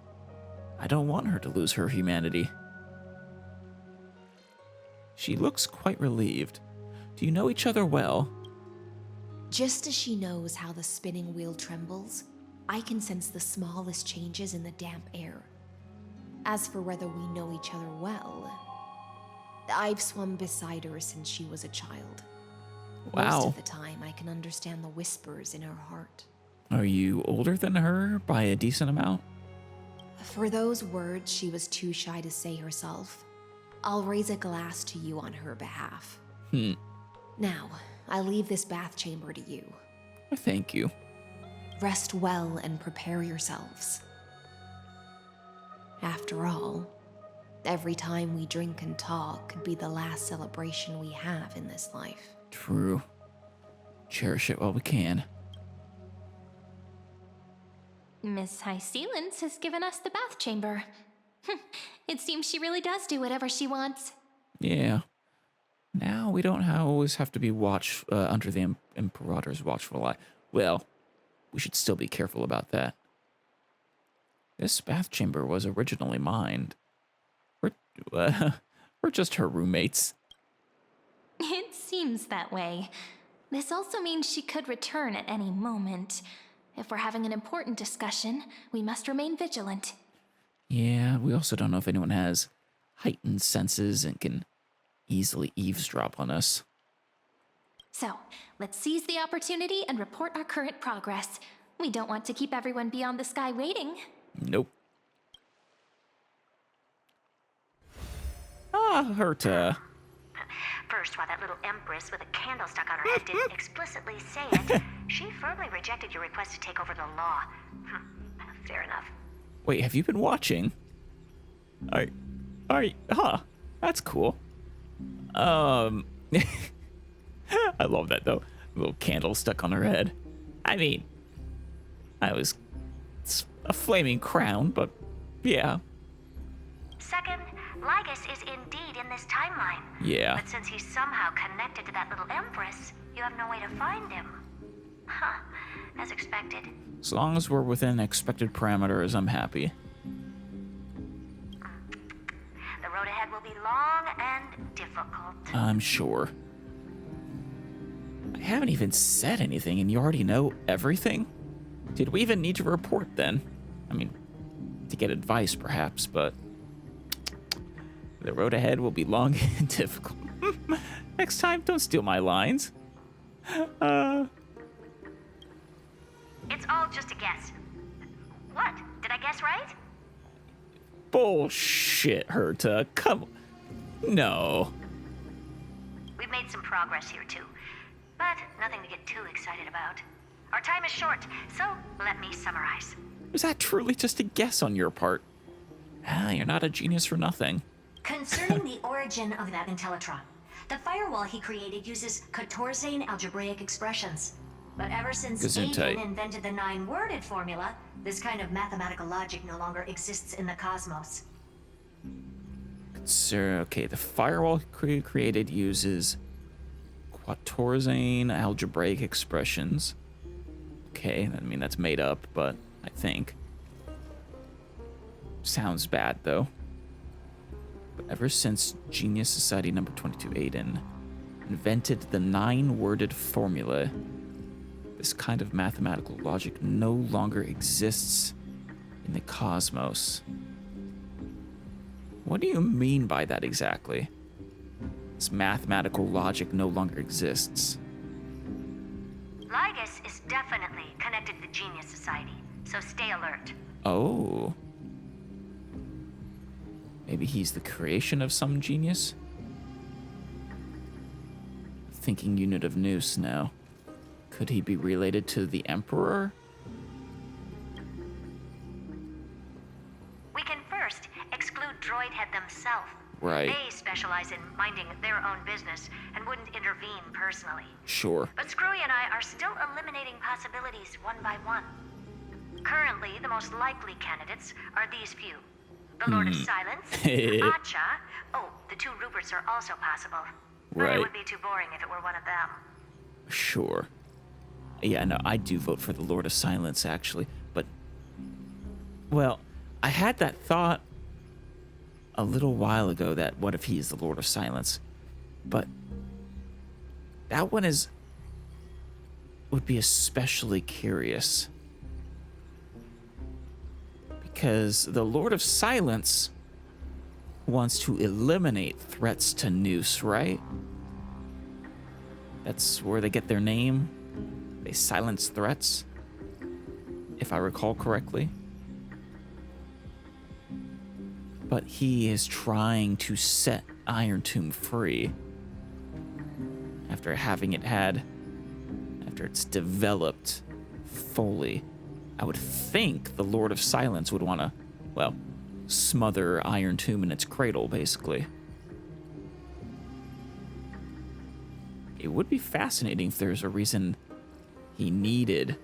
don't want her to lose her humanity. She looks quite relieved. Do you know each other well? Just as she knows how the spinning wheel trembles, I can sense the smallest changes in the damp air. As for whether we know each other well, I've swum beside her since she was a child. Wow. Most of the time, I can understand the whispers in her heart. Are you older than her by a decent amount? For those words she was too shy to say herself, I'll raise a glass to you on her behalf. Now, I leave this bath chamber to you. Thank you. Rest well and prepare yourselves. After all, every time we drink and talk could be the last celebration we have in this life. True. Cherish it while we can. Miss High Sealance has given us the bath chamber. It seems she really does do whatever she wants. Yeah. Now we don't always have to be under the Imperator's watchful eye. Well, we should still be careful about that. This bath chamber was originally mine. We're just her roommates. It seems that way. This also means she could return at any moment. If we're having an important discussion, we must remain vigilant. Yeah, we also don't know if anyone has heightened senses and can easily eavesdrop on us. So, let's seize the opportunity and report our current progress. We don't want to keep everyone beyond the sky waiting. Nope. Herta. First, while that little empress with a candle stuck on her head didn't explicitly say it, she firmly rejected your request to take over the law. Fair enough. Wait, have you been watching? That's cool. I love that though. Little candle stuck on her head. I mean, it's a flaming crown, but yeah. Second, Lygus is indeed in this timeline. Yeah. But since he's somehow connected to that little empress, you have no way to find him. As expected. As long as we're within expected parameters, I'm happy. The road ahead will be long and difficult. I'm sure. I haven't even said anything and you already know everything? Did we even need to report then? I mean, to get advice perhaps, but the road ahead will be long and difficult. Next time, don't steal my lines. just a guess. What? Did I guess right? Bullshit, Herta. Come on. No. We've made some progress here, too. But nothing to get too excited about. Our time is short, so let me summarize. Was that truly just a guess on your part? You're not a genius for nothing. Concerning the origin of that Intellitron, the firewall he created uses 14 algebraic expressions. But ever since Gesundheit. Aiden invented the 9-worded formula, this kind of mathematical logic no longer exists in the cosmos. Sir, okay, the firewall created uses 14 algebraic expressions. Okay, I mean, that's made up, but I think. Sounds bad, though. But ever since Genius Society number 22 Aiden invented the 9-worded formula, this kind of mathematical logic no longer exists in the cosmos. What do you mean by that exactly? This mathematical logic no longer exists. Lygus is definitely connected to the Genius Society, so stay alert. Oh. Maybe he's the creation of some genius? Thinking unit of Noose now. Could he be related to the Emperor? We can first exclude Droidhead themselves. Right. They specialize in minding their own business and wouldn't intervene personally. Sure. But Screwy and I are still eliminating possibilities one by one. Currently, the most likely candidates are these few. The Lord of Silence, Acha. Oh, the 2 Ruperts are also possible. But Right. it would be too boring if it were one of them. Sure. Yeah, no, I do vote for the Lord of Silence, actually. But, well, I had that thought a little while ago that what if he is the Lord of Silence? But that one would be especially curious. Because the Lord of Silence wants to eliminate threats to Noose, right? That's where they get their name. They silence threats, if I recall correctly. But he is trying to set Iron Tomb free after it's developed fully. I would think the Lord of Silence would want to, well, smother Iron Tomb in its cradle, basically. It would be fascinating if there's a reason he needed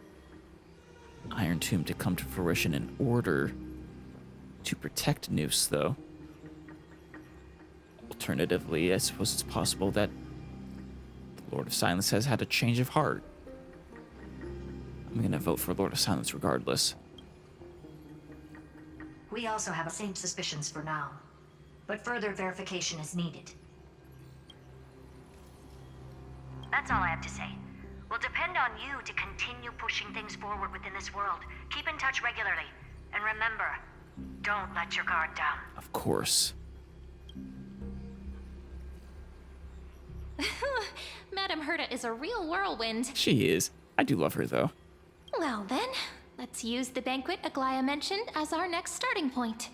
Iron Tomb to come to fruition in order to protect Noose, though. Alternatively, I suppose it's possible that the Lord of Silence has had a change of heart. I'm going to vote for Lord of Silence regardless. We also have the same suspicions for now, but further verification is needed. That's all I have to say. We'll depend on you to continue pushing things forward within this world. Keep in touch regularly. And remember, don't let your guard down. Of course. Madame Herta is a real whirlwind. She is. I do love her, though. Well then, let's use the banquet Aglaya mentioned as our next starting point.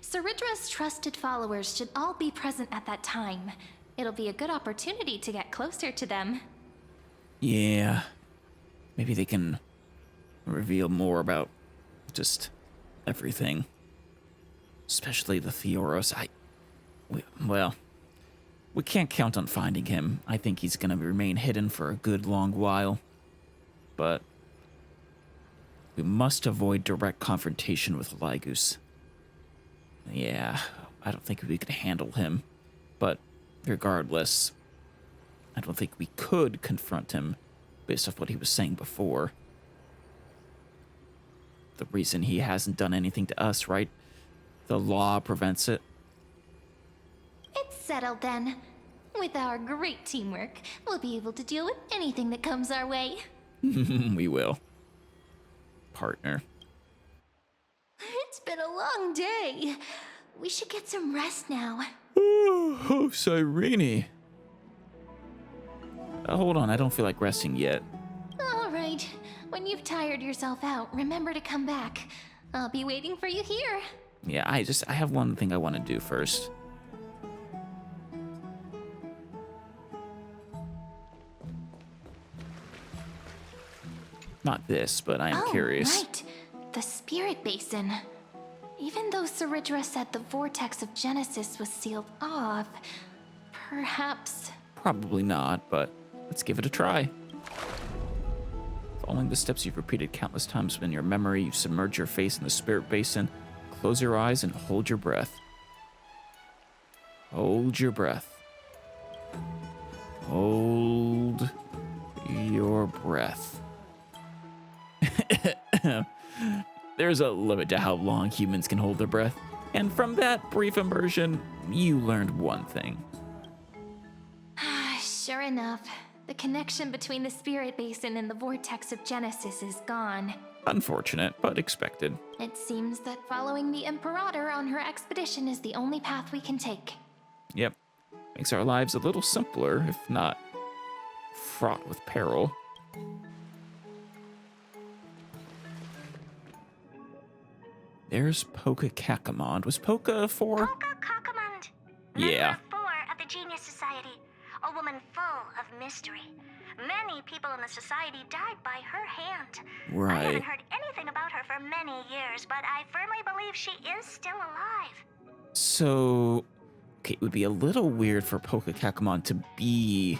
Ceridra's trusted followers should all be present at that time. It'll be a good opportunity to get closer to them. Yeah. Maybe they can reveal more about just everything. Especially the Theoros. We can't count on finding him. I think he's gonna remain hidden for a good long while. But we must avoid direct confrontation with Lygus. Yeah, I don't think we could handle him. But regardless, I don't think we could confront him based off what he was saying before. The reason he hasn't done anything to us, right? The law prevents it. It's settled then. With our great teamwork, we'll be able to deal with anything that comes our way. We will. Partner. It's been a long day. We should get some rest now. Oh, Cyrene. Hold on, I don't feel like resting yet. All right. When you've tired yourself out, remember to come back. I'll be waiting for you here. Yeah, I have one thing I want to do first. Not this, but I am curious. Right. The Spirit Basin. Even though Saridra said the vortex of Genesis was sealed off, perhaps... Probably not, but let's give it a try. Following the steps you've repeated countless times in your memory, you submerge your face in the Spirit Basin, close your eyes, and hold your breath. Hold your breath. Hold your breath. There's a limit to how long humans can hold their breath, and from that brief immersion, you learned one thing. Sure enough, the connection between the Spirit Basin and the vortex of Genesis is gone. Unfortunate, but expected. It seems that following the Imperator on her expedition is the only path we can take. Yep. Makes our lives a little simpler, if not fraught with peril. There's Poka Kakamond. Was Poka 4? Poka Kakamond. Yeah. Member 4 of the Genius Society. A woman full of mystery. Many people in the society died by her hand. Right. I haven't heard anything about her for many years, but I firmly believe she is still alive. So, okay, it would be a little weird for Poka Kakamond to be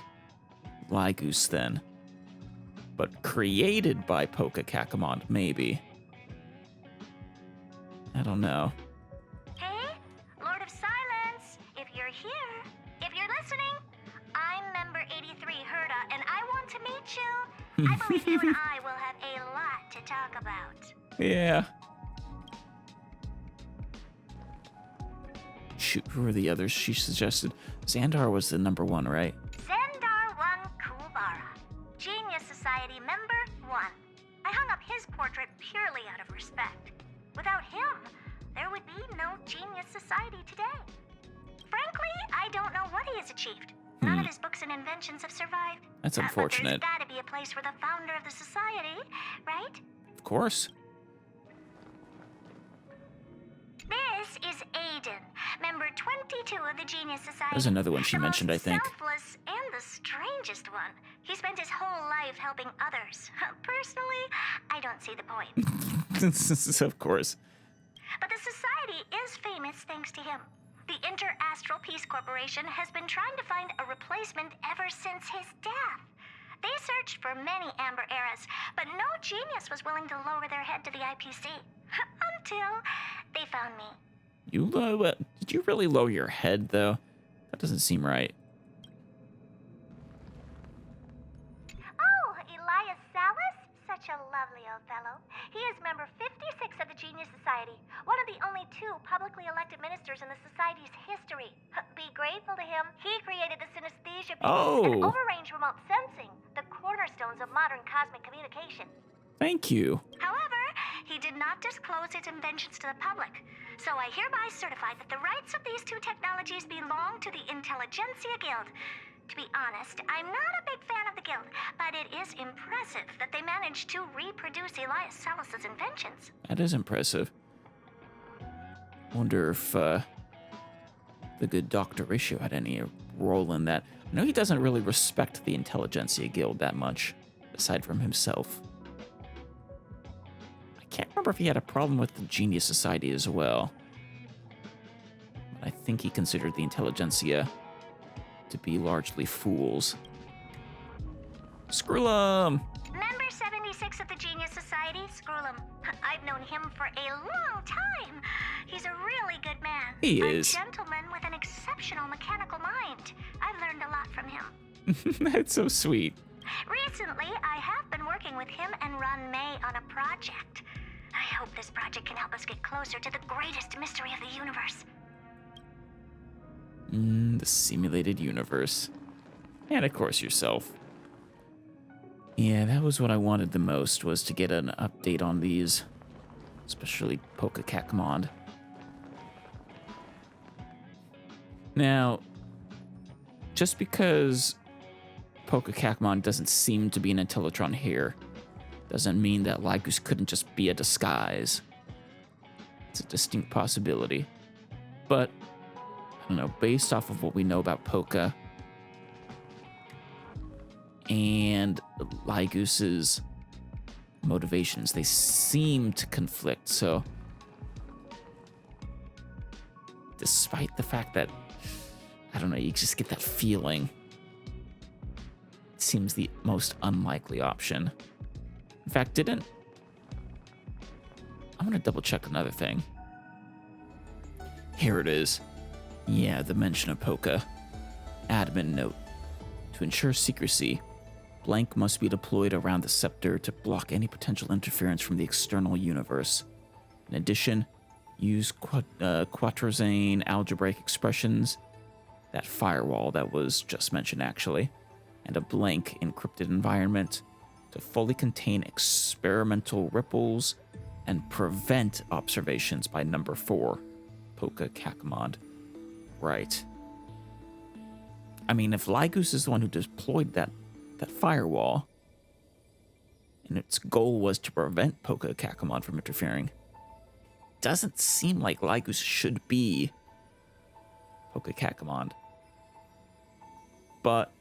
Lygus then. But created by Poka Kakamond, maybe. I don't know. Hey, Lord of Silence, if you're here, if you're listening, I'm member 83 Herda, and I want to meet you. I believe you and I will have a lot to talk about. Yeah. Shoot, who are the others she suggested? Xandar was the number 1, right? Xandar 1 Kulbara, Genius Society member 1. I hung up his portrait purely out of respect. Without him, there would be no Genius Society today. Frankly, I don't know what he has achieved. None of his books and inventions have survived. That's unfortunate. But there's gotta be a place for the founder of the society, right? Of course. This is Aiden, member 22 of the Genius Society. There's another one she mentioned, I think. Selfless and the strangest one. He spent his whole life helping others. Personally, I don't see the point. Of course. But the society is famous thanks to him. The Inter-Astral Peace Corporation has been trying to find a replacement ever since his death. They searched for many Amber eras, but no genius was willing to lower their head to the IPC. Until they found me. Did you really lower your head, though? That doesn't seem right. Oh, Elias Salas? Such a lovely old fellow. He is member 56 of the Genius Society, one of the only 2 publicly elected ministers in the Society's history. Be grateful to him. He created the synesthesia and overrange remote sensing, the cornerstones of modern cosmic communication. Thank you. However, he did not disclose his inventions to the public. So I hereby certify that the rights of these 2 technologies belong to the Intelligentsia Guild. To be honest, I'm not a big fan of the guild, but it is impressive that they managed to reproduce Elias Salas's inventions. That is impressive. Wonder if the good Dr. Ratio had any role in that. I know he doesn't really respect the Intelligentsia Guild that much, aside from himself. I can't remember if he had a problem with the Genius Society as well. I think he considered the Intelligentsia to be largely fools. Screw'em! Member 76 of the Genius Society, Screw'em. I've known him for a long time. He's a really good man. He is. A gentleman with an exceptional mechanical mind. I've learned a lot from him. That's so sweet. Recently, I have been working with him and Ron May on a project. I hope this project can help us get closer to the greatest mystery of the universe. The simulated universe. And of course yourself. Yeah, that was what I wanted the most, was to get an update on these. Especially Poka Kakamond. Now, just because Poka Kakamond doesn't seem to be an Intellitron here, doesn't mean that Lygus couldn't just be a disguise. It's a distinct possibility. But, I don't know, based off of what we know about Poca and Lygus's motivations, they seem to conflict, so despite the fact that, I don't know, you just get that feeling, it seems the most unlikely option. In fact, I'm gonna double check another thing. Here it is. Yeah, the mention of Poca. Admin note. To ensure secrecy, blank must be deployed around the scepter to block any potential interference from the external universe. In addition, use quatrazane algebraic expressions, that firewall that was just mentioned actually, and a blank encrypted environment to fully contain experimental ripples and prevent observations by number 4, Poca Kakamond. Right. I mean, if Lygus is the one who deployed that firewall, and its goal was to prevent Poca Kakamond from interfering, doesn't seem like Lygus should be Poca Kakamond. But,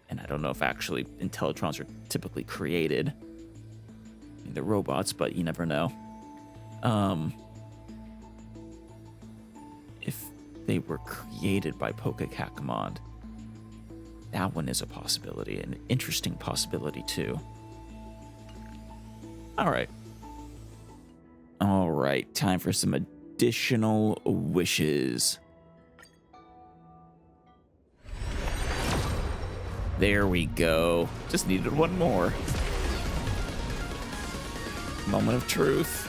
and I don't know if actually Intellitrons are typically created. I mean, they're robots, but you never know. If they were created by Poca Kakamond, that one is a possibility, an interesting possibility too. All right, time for some additional wishes. There we go. Just needed one more. Moment of truth.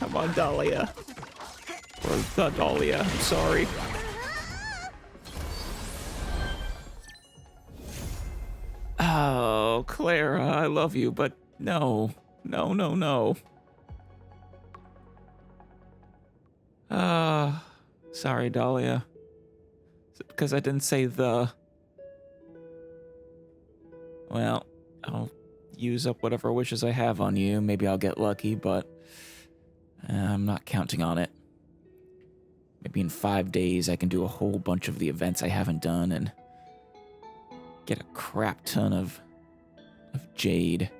Come on, Dahlia. Or Dahlia, I'm sorry. Oh, Clara, I love you, but no. No. Sorry, Dahlia. Is it because I didn't say the... Well, I'll use up whatever wishes I have on you. Maybe I'll get lucky, but I'm not counting on it. Maybe in 5 days I can do a whole bunch of the events I haven't done and get a crap ton of jade.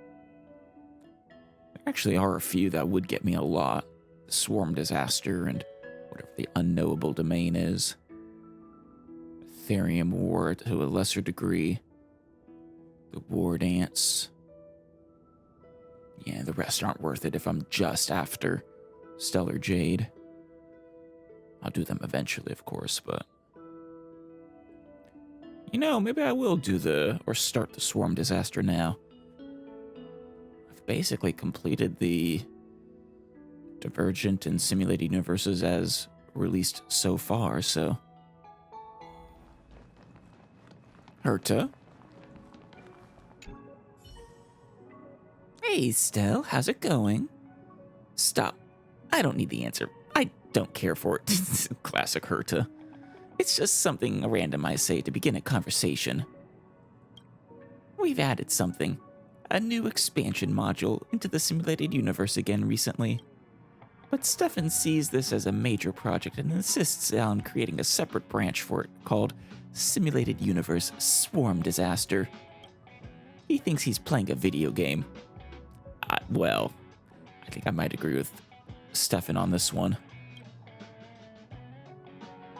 There actually are a few that would get me a lot. The Swarm Disaster and whatever the Unknowable Domain is. Ethereum War to a lesser degree. The War Dance. Yeah, the rest aren't worth it if I'm just after Stellar Jade. I'll do them eventually, of course, but... You know, maybe I will start the Swarm Disaster now. I've basically completed the Divergent and Simulated Universes as released so far, so... Herta? Hey, Stell, how's it going? Stop. I don't need the answer. I don't care for it. Classic Herta. It's just something random I say to begin a conversation. We've added something. A new expansion module into the simulated universe again recently. But Stefan sees this as a major project and insists on creating a separate branch for it called Simulated Universe Swarm Disaster. He thinks he's playing a video game. Well, I think I might agree with Stefan on this one.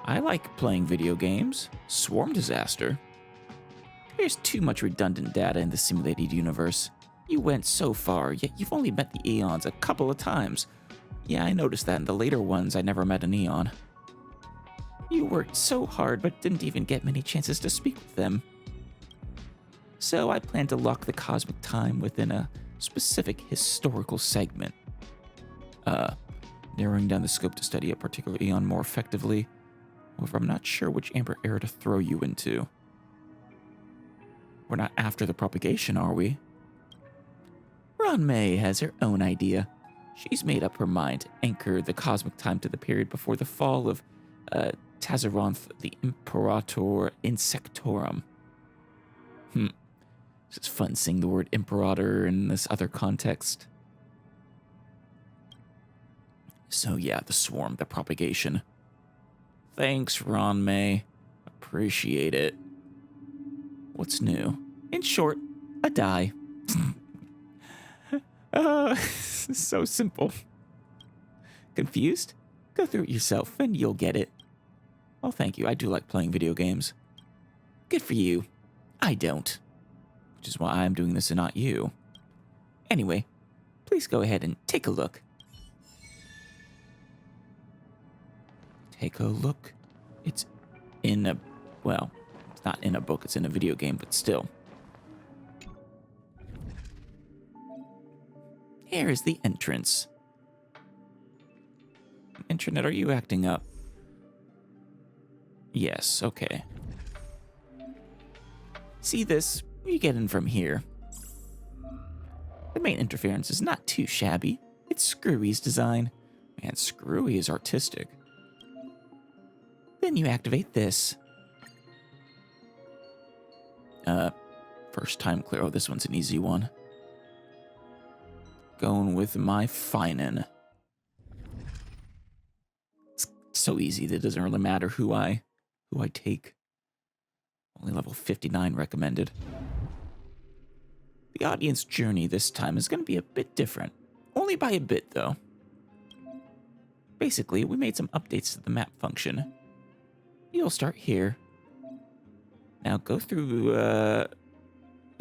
I like playing video games. Swarm Disaster. There's too much redundant data in the simulated universe. You went so far, yet you've only met the Eons a couple of times. Yeah, I noticed that in the later ones I never met an Eon. You worked so hard but didn't even get many chances to speak with them. So I plan to lock the cosmic time within a specific historical segment. Narrowing down the scope to study a particular Eon more effectively. However, I'm not sure which amber era to throw you into. We're not after the propagation, are we? Ron May has her own idea. She's made up her mind to anchor the cosmic time to the period before the fall of Tazaronth the Imperator Insectorum. It's just fun seeing the word Imperator in this other context. So yeah, the swarm, the propagation. Thanks, Ron May. Appreciate it. What's new? In short, a die. So simple. Confused? Go through it yourself and you'll get it. Oh, thank you. I do like playing video games. Good for you. I don't. Which is why I'm doing this and not you. Anyway, please go ahead and take a look. Take a look. It's in a... well, it's not in a book. It's in a video game, but still. Here is the entrance. Internet, are you acting up? Yes, okay. See this? You get in from here. The main interference is not too shabby. It's Screwy's design. Man, Screwy is artistic. Then you activate this. First time clear. Oh, this one's an easy one. Going with my Finan. It's so easy that it doesn't really matter who I take. Only level 59 recommended. The audience journey this time is going to be a bit different. Only by a bit, though. Basically, we made some updates to the map function. You'll start here. Now go through the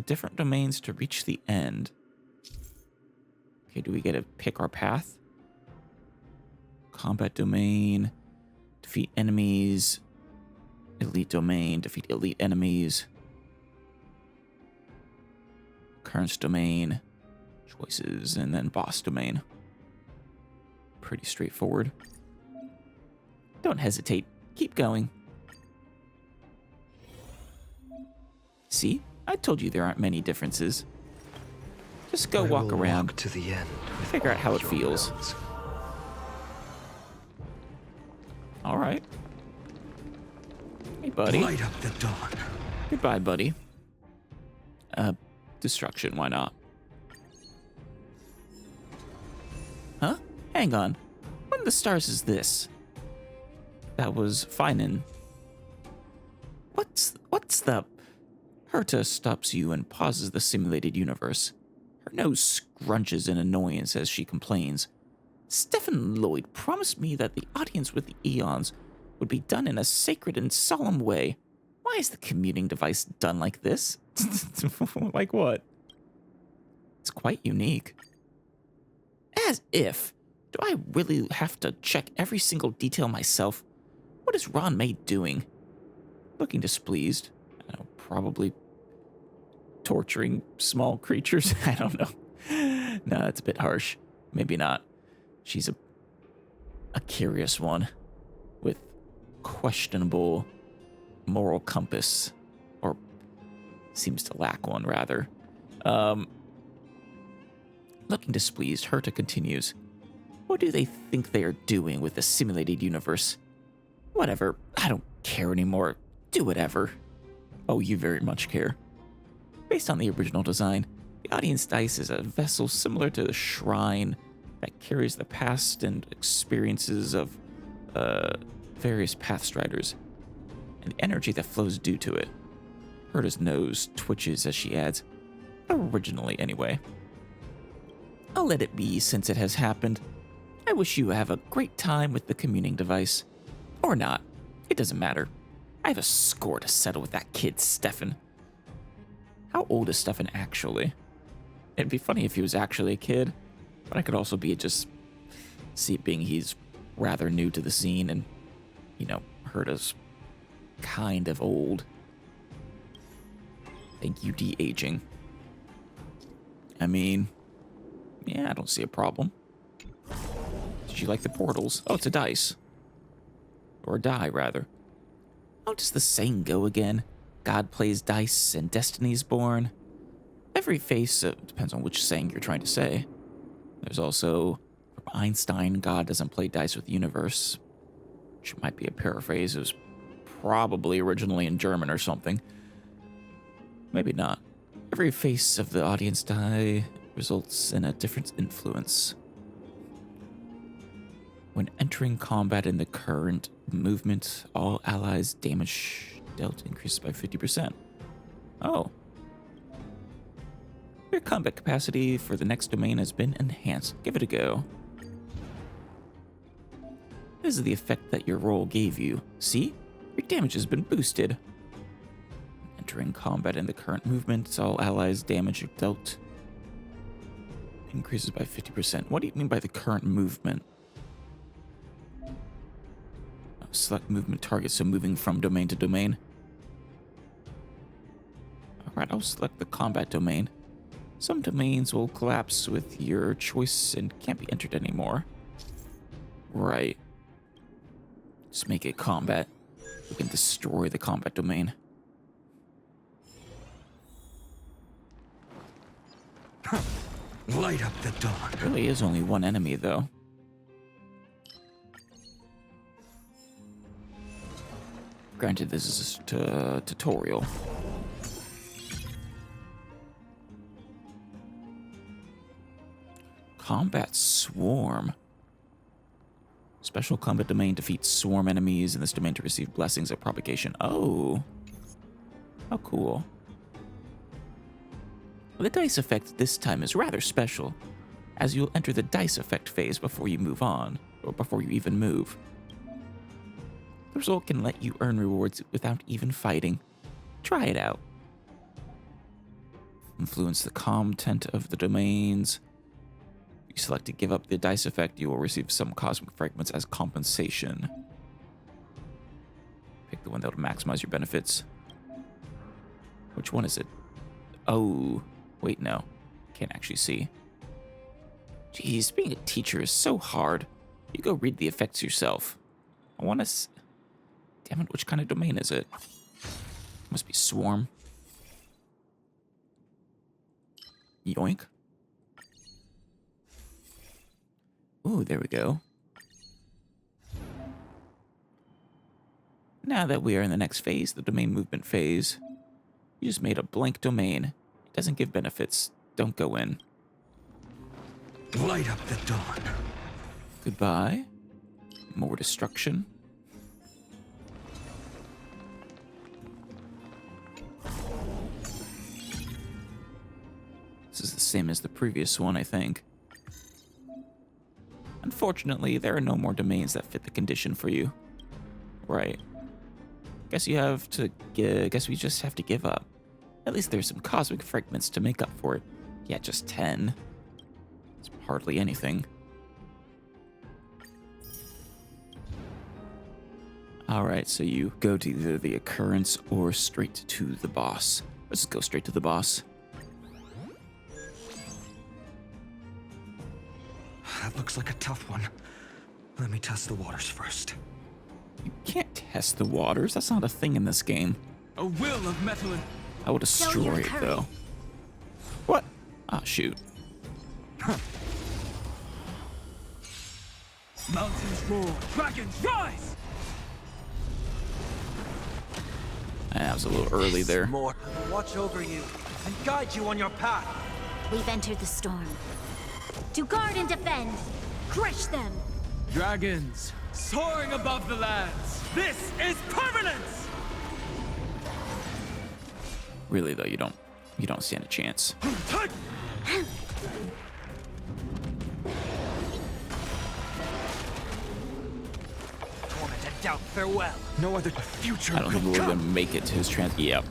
different domains to reach the end. Okay, do we get to pick our path? Combat domain, defeat enemies, elite domain, defeat elite enemies, occurrence domain, choices, and then boss domain. Pretty straightforward. Don't hesitate. Keep going. See? I told you there aren't many differences. Just go walk around. To the end. Figure out how it feels. All right. Hey, buddy. Light up the dawn. Goodbye, buddy. Destruction, why not? Huh? Hang on. What in the stars is this? That was Finan. What's the... Herta stops you and pauses the simulated universe. Her nose scrunches in annoyance as she complains. Stephen Lloyd promised me that the audience with the eons would be done in a sacred and solemn way. Why is the commuting device done like this? Like what? It's quite unique. As if. Do I really have to check every single detail myself? What is Ron May doing? Looking displeased. Probably torturing small creatures. I don't know. No, that's a bit harsh. Maybe not. She's a curious one with questionable moral compass, or seems to lack one, rather. Looking displeased, Herta continues. What do they think they are doing with the simulated universe? Whatever. I don't care anymore. Do whatever. Oh, you very much care. Based on the original design, the audience dice is a vessel similar to the shrine that carries the past and experiences of various Pathstriders, and the energy that flows due to it. Herta's nose twitches as she adds, originally anyway. I'll let it be since it has happened. I wish you have a great time with the communing device. Or not. It doesn't matter. I have a score to settle with that kid, Stefan. How old is Stefan actually? It'd be funny if he was actually a kid, but I could also be just being he's rather new to the scene and, Herta's kind of old. Thank you, de-aging. I mean, yeah, I don't see a problem. Did you like the portals? Oh, it's a dice. Or a die, rather. How does the saying go again? God plays dice and destiny's born. Every face, depends on which saying you're trying to say. There's also, from Einstein, God doesn't play dice with the universe. Which might be a paraphrase. It was probably originally in German or something. Maybe not. Every face of the audience die results in a different influence. When entering combat in the current movement, all allies' damage dealt increases by 50%. Oh. Your combat capacity for the next domain has been enhanced. Give it a go. This is the effect that your roll gave you. See? Your damage has been boosted. Entering combat in the current movement, all allies' damage dealt increases by 50%. What do you mean by the current movement? Select movement target, so moving from domain to domain. Alright, I'll select the combat domain. Some domains will collapse with your choice and can't be entered anymore. Right. Just make it combat. We can destroy the combat domain. Light up the dawn. There really is only one enemy, though. Granted, this is a tutorial. Combat Swarm. Special combat domain defeats swarm enemies in this domain to receive blessings of propagation. Oh. How cool. The dice effect this time is rather special, as you'll enter the dice effect phase before you move on, or before you even move. The result can let you earn rewards without even fighting. Try it out. Influence the content of the domains. You select to give up the dice effect, you will receive some cosmic fragments as compensation. Pick the one that will maximize your benefits. Which one is it? Oh, wait, no. Can't actually see. Jeez, being a teacher is so hard. You go read the effects yourself. I want to... Damn it, which kind of domain is it? Must be Swarm. Yoink. Ooh, there we go. Now that we are in the next phase, the domain movement phase, you just made a blank domain. It doesn't give benefits. Don't go in. Light up the dawn. Goodbye. More destruction. This is the same as the previous one, I think. Unfortunately, there are no more domains that fit the condition for you. Right. Guess you have to... guess we just have to give up. At least there's some cosmic fragments to make up for it. Yeah, just 10. It's hardly anything. Alright, so you go to either the occurrence or straight to the boss. Let's just go straight to the boss. That looks like a tough one. Let me test the waters first. You can't test the waters. That's not a thing in this game. A will of metal and... I will destroy it, though. What? Ah, shoot. Mountains roar, dragons rise! That was a little early there. More. Watch over you and guide you on your path. We've entered the storm. To guard and defend, crush them. Dragons soaring above the lands. This is permanence. Really though, you don't stand a chance. Torment and doubt farewell. No other future. I don't think we're gonna make it to his trans. Yep.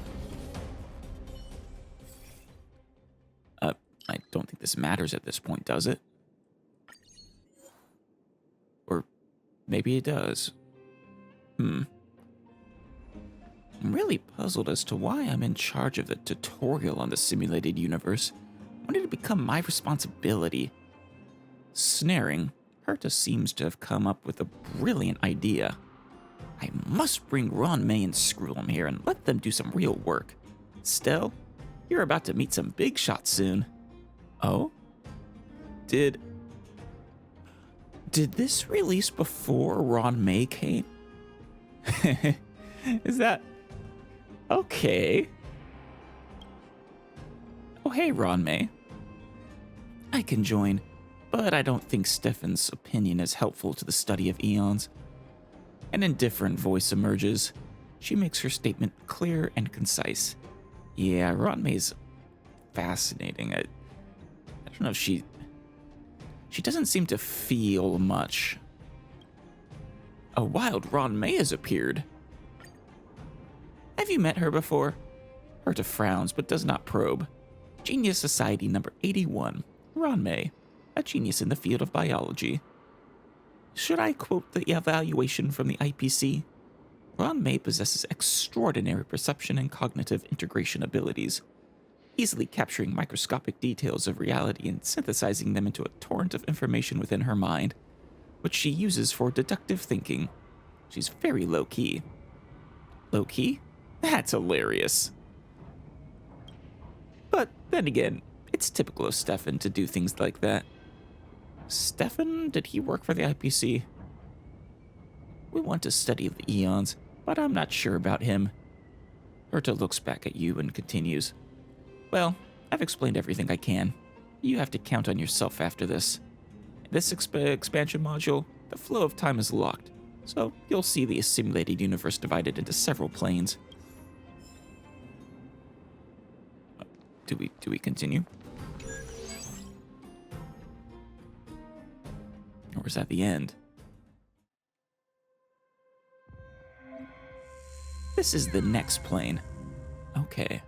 I don't think this matters at this point, does it? Or maybe it does. I'm really puzzled as to why I'm in charge of the tutorial on the simulated universe. When did it become my responsibility? Snaring, Herta seems to have come up with a brilliant idea. I must bring Ron, May, and Skrullum here and let them do some real work. Stell, you're about to meet some big shots soon. Oh? Did this release before Ron May came? Is that... Okay. hey, Ronmei. I can join, but I don't think Stefan's opinion is helpful to the study of eons. An indifferent voice emerges. She makes her statement clear and concise. Yeah, Ronmei's fascinating. I don't know if she doesn't seem to feel much. A wild Ronmei has appeared. Have you met her before? Herta frowns, but does not probe. Genius Society number 81. Ronmei, a genius in the field of biology. Should I quote the evaluation from the IPC? Ronmei possesses extraordinary perception and cognitive integration abilities, easily capturing microscopic details of reality and synthesizing them into a torrent of information within her mind, which she uses for deductive thinking. She's very low-key. Low-key? That's hilarious. But then again, it's typical of Stefan to do things like that. Stefan, did he work for the IPC? We want to study the eons, but I'm not sure about him. Herta looks back at you and continues. Well, I've explained everything I can. You have to count on yourself after this. In this expansion module, the flow of time is locked, so you'll see the simulated universe divided into several planes. Do we continue? Or is that the end? This is the next plane. Okay.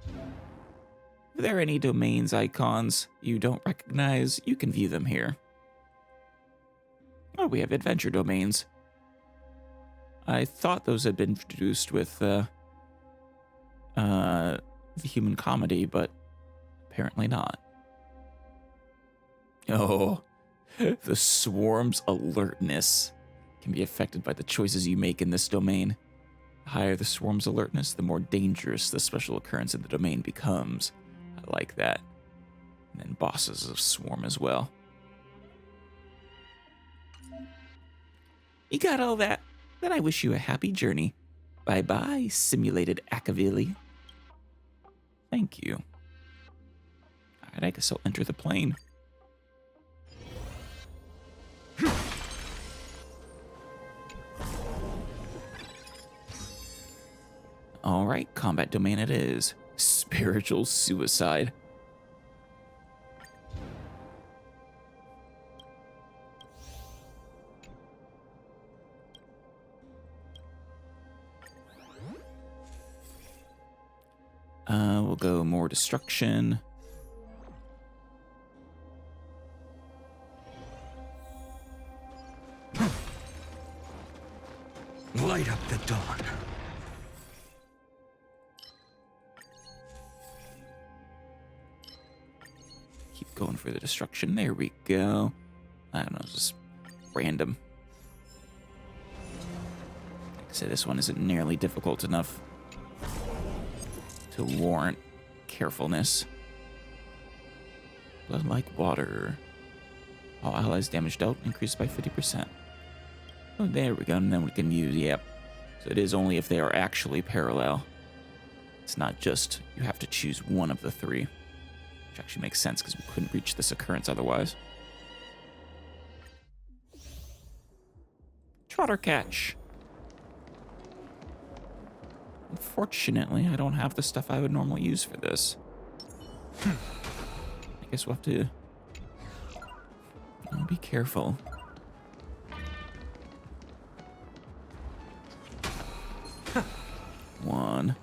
If there are any domains icons you don't recognize, you can view them here. Oh, we have adventure domains. I thought those had been introduced with the human comedy, but apparently not. Oh, the swarm's alertness can be affected by the choices you make in this domain. The higher the swarm's alertness, the more dangerous the special occurrence in the domain becomes. I like that. And then bosses of swarm as well. You got all that? Then I wish you a happy journey. Bye-bye, simulated Akavili. Thank you. Alright, I guess I'll enter the plane. Alright, combat domain it is. Spiritual suicide. We'll go more destruction. Light up the dawn. Keep going for the destruction. There we go. I don't know, just random. Like I said, this one isn't nearly difficult enough to warrant carefulness. Blood like water. All allies damage dealt increased by 50%. Oh, there we go, and then we can use, yep. So it is only if they are actually parallel. It's not just, you have to choose one of the three. Which actually makes sense, because we couldn't reach this occurrence otherwise. Trotter catch. Unfortunately, I don't have the stuff I would normally use for this. I guess we'll have to be careful. One.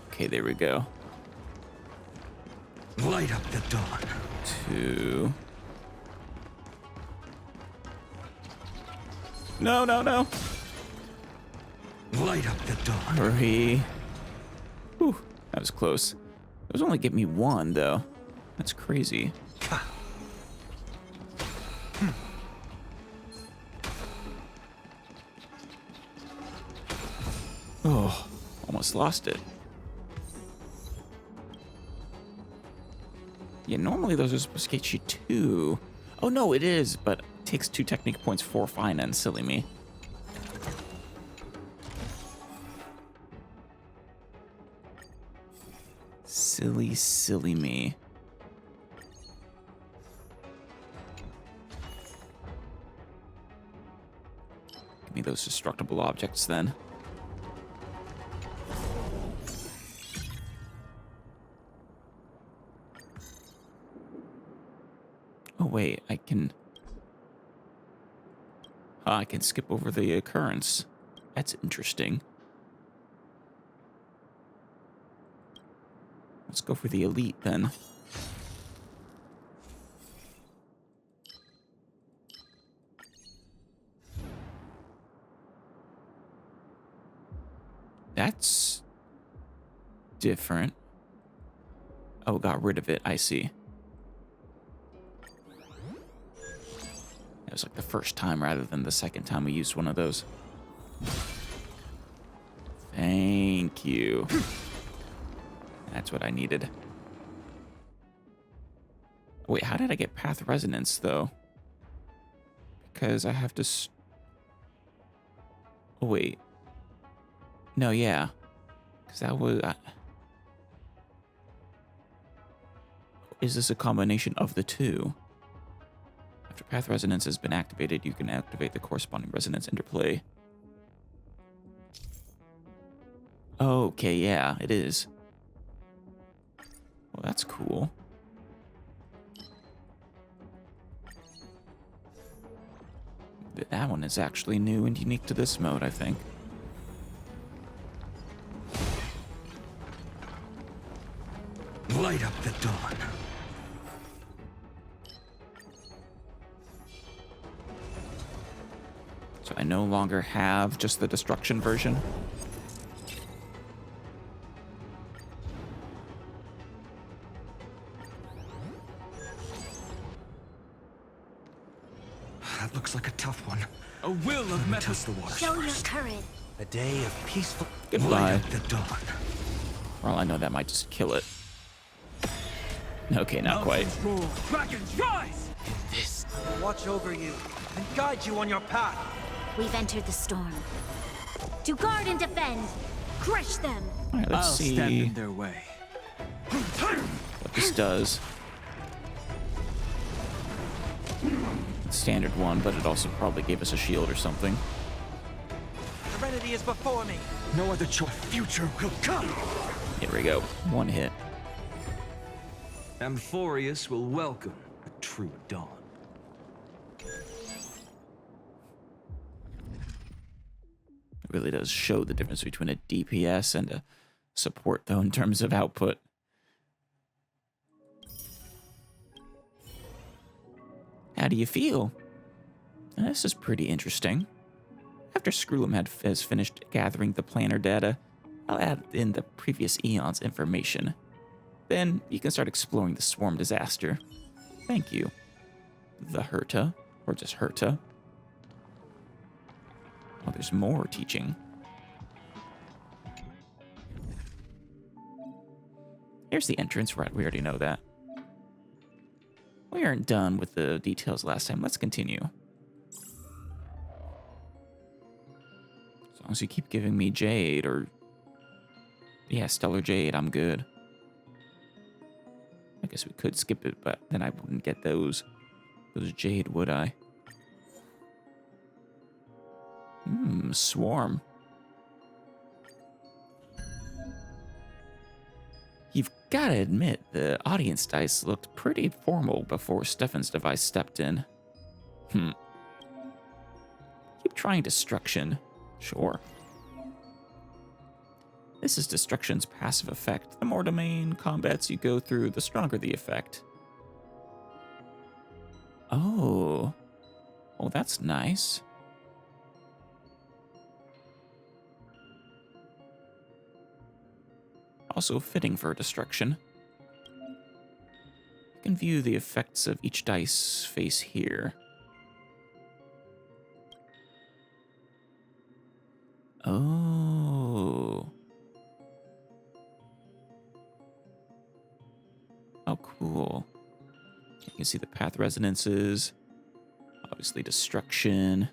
Okay, there we go. Light up the dawn. Two. No, no, no. Light up the dawn. 3. Whew, that was close. Those only give me 1, though. That's crazy. Oh, almost lost it. Yeah, normally those are supposed to get you 2. Oh, no, it is, but it takes 2 technique points for fine and silly me. Silly, silly me. Give me those destructible objects then. Oh wait, I can skip over the occurrence. That's interesting. Let's go for the elite then. That's different. Oh, got rid of it. I see. It was like the first time rather than the second time we used one of those. Thank you. That's what I needed. Wait, how did I get path resonance, though? Because I have to... Oh, wait. No, yeah. Because that was... Is this a combination of the two? After path resonance has been activated, you can activate the corresponding resonance interplay. Okay, yeah, it is. Well, that's cool. That one is actually new and unique to this mode, I think. Light up the dawn. So I no longer have just the destruction version. That looks like a tough one. A will of metal. Test the waters Show your first. courage. A day of peaceful. Goodbye. Light up the dawn. For all I know, that might just kill it. Okay, not quite. Roar, dragons rise! This will watch over you and guide you on your path. We've entered the storm. To guard and defend. Crush them. All right, let's I'll see stand in their way. what this does. Standard one, but it also probably gave us a shield or something. Serenity is before me. No other choice. Future will come. Here we go. One hit. Amphorius will welcome a true dawn. It really does show the difference between a DPS and a support, though, in terms of output. How do you feel? This is pretty interesting. After Screwlum has finished gathering the planner data, I'll add in the previous eon's information. Then you can start exploring the swarm disaster. Thank you. The Herta, or just Herta. Oh, there's more teaching. Here's the entrance, right? We already know that. We aren't done with the details last time. Let's continue. As long as you keep giving me Jade or... Yeah, Stellar Jade, I'm good. I guess we could skip it, but then I wouldn't get those Jade, would I? Swarm. You've got to admit, the audience dice looked pretty formal before Stefan's device stepped in. Keep trying destruction. Sure. This is destruction's passive effect. The more domain combats you go through, the stronger the effect. Oh. Oh, that's nice. Also fitting for destruction. You can view the effects of each dice face here. Oh. Oh, cool. You can see the path resonances. Obviously destruction.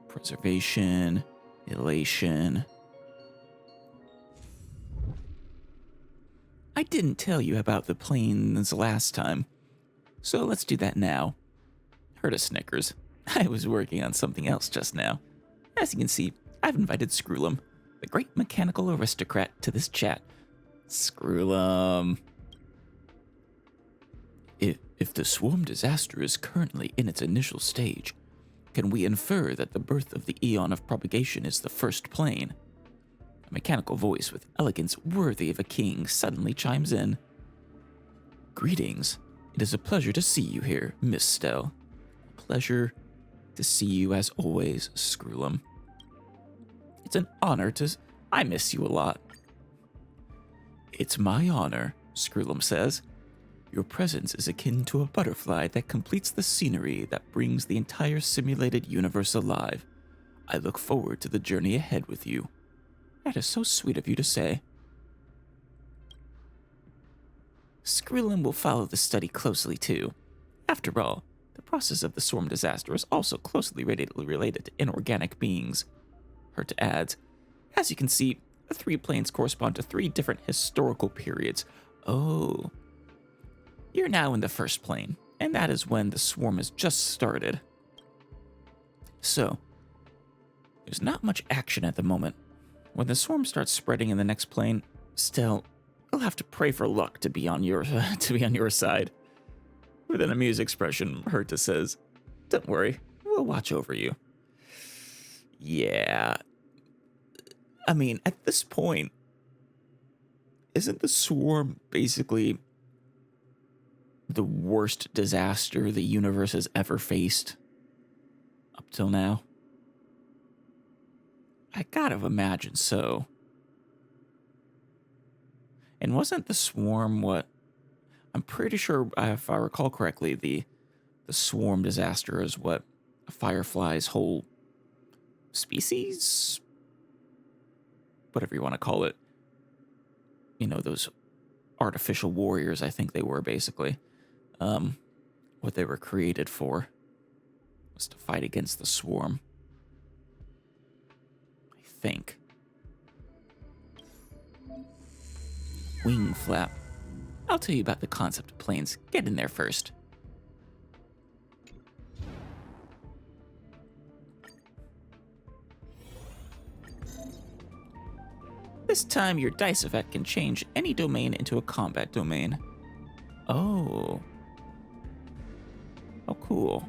Preservation. Elation. I didn't tell you about the planes last time, so let's do that now. Heard a Snickers. I was working on something else just now. As you can see, I've invited Screwlum, the great mechanical aristocrat, to this chat. Screwlum. If the swarm disaster is currently in its initial stage, can we infer that the birth of the Eon of Propagation is the first plane? A mechanical voice with elegance worthy of a king suddenly chimes in. Greetings. It is a pleasure to see you here, Miss Stell. Pleasure to see you as always, Screwlum. It's an honor to... I miss you a lot. It's my honor, Screwlum says. Your presence is akin to a butterfly that completes the scenery that brings the entire simulated universe alive. I look forward to the journey ahead with you. That is so sweet of you to say. Screwlum will follow the study closely too. After all, the process of the swarm disaster is also closely related to inorganic beings. Herta adds, as you can see, the 3 planes correspond to 3 different historical periods. Oh. You're now in the first plane, and that is when the swarm has just started. So, there's not much action at the moment. When the swarm starts spreading in the next plane, still, you'll have to pray for luck to be on your side. With an amused expression, Herta says, "Don't worry, we'll watch over you." Yeah. I mean, at this point, isn't the swarm basically the worst disaster the universe has ever faced up till now? I gotta imagine so. And wasn't the swarm what... I'm pretty sure, if I recall correctly, the swarm disaster is what a firefly's whole species? Whatever you want to call it. You know, those artificial warriors, I think they were, basically. What they were created for was to fight against the swarm. I think. Wing flap. I'll tell you about the concept of planes. Get in there first. This time, your dice effect can change any domain into a combat domain. Oh. Oh, cool.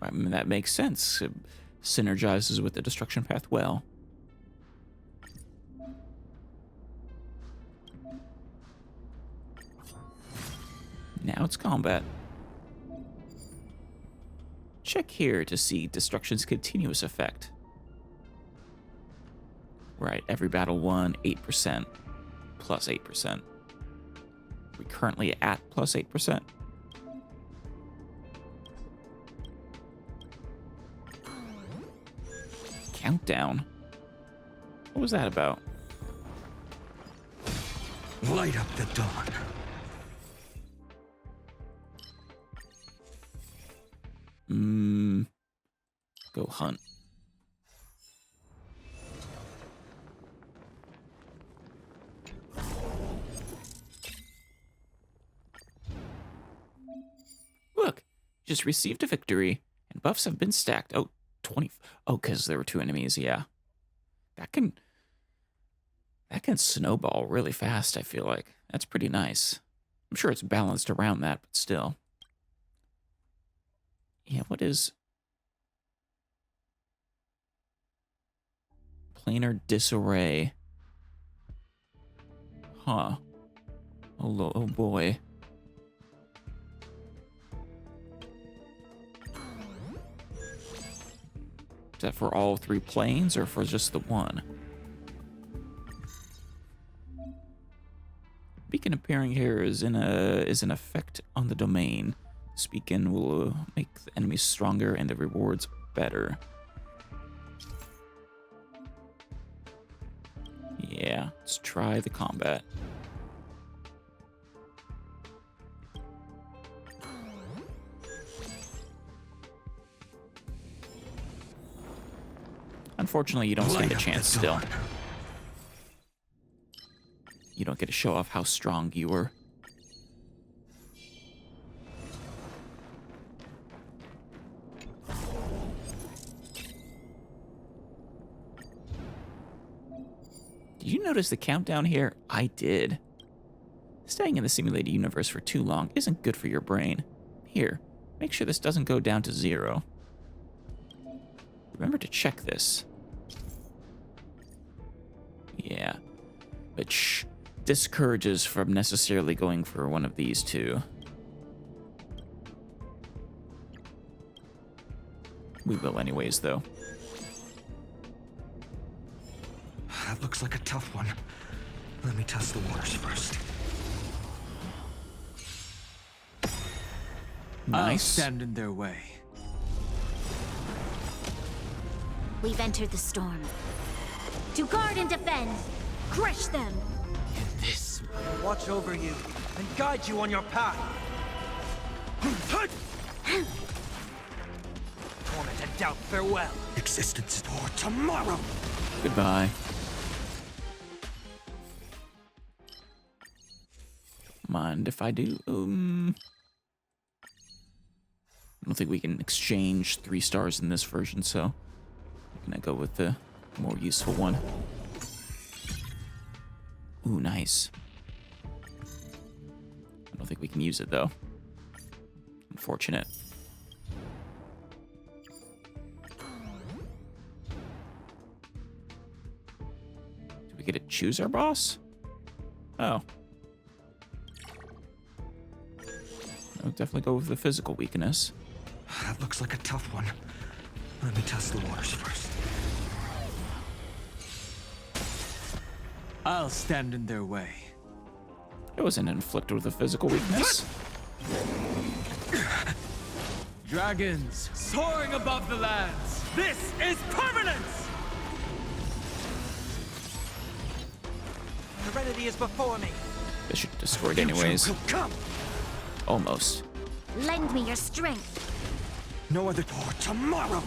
I mean, that makes sense. It synergizes with the destruction path well. Now it's combat. Check here to see destruction's continuous effect. Right, every battle won 8%, plus 8%. We currently at plus 8%. Countdown. What was that about? Light up the dawn. Go hunt. Look, just received a victory, and buffs have been stacked. Oh, 20. Oh, because there were 2 enemies, yeah. That can snowball really fast, I feel like. That's pretty nice. I'm sure it's balanced around that, but still. Yeah, what is... Planar disarray. Huh. Oh boy. Is that for all 3 planes or for just the one? Beacon appearing here is an effect on the domain. This beacon will make the enemies stronger and the rewards better. Yeah, let's try the combat. Unfortunately, you don't stand a chance still. You don't get to show off how strong you were. Did you notice the countdown here? I did. Staying in the simulated universe for too long isn't good for your brain. Here, make sure this doesn't go down to 0. Remember to check this. Yeah, which discourages from necessarily going for one of these two. We will anyways, though. That looks like a tough one. Let me test the waters first. I'll Nice. stand in their way. We've entered the storm. To guard and defend! Crush them! This will watch over you and guide you on your path. Torment and doubt farewell. Existence for tomorrow. Goodbye. Mind if I do? I don't think we can exchange 3 stars in this version, so I'm gonna go with the more useful one. Ooh, nice. I don't think we can use it, though. Unfortunate. Do we get to choose our boss? Oh. I'll definitely go with the physical weakness. That looks like a tough one. Let me test the waters first. I'll stand in their way. It wasn't inflicted with a physical weakness. Dragons soaring above the lands. This is permanence! Serenity is before me. This should destroy it anyways. Come. Almost. Lend me your strength. No other for tomorrow.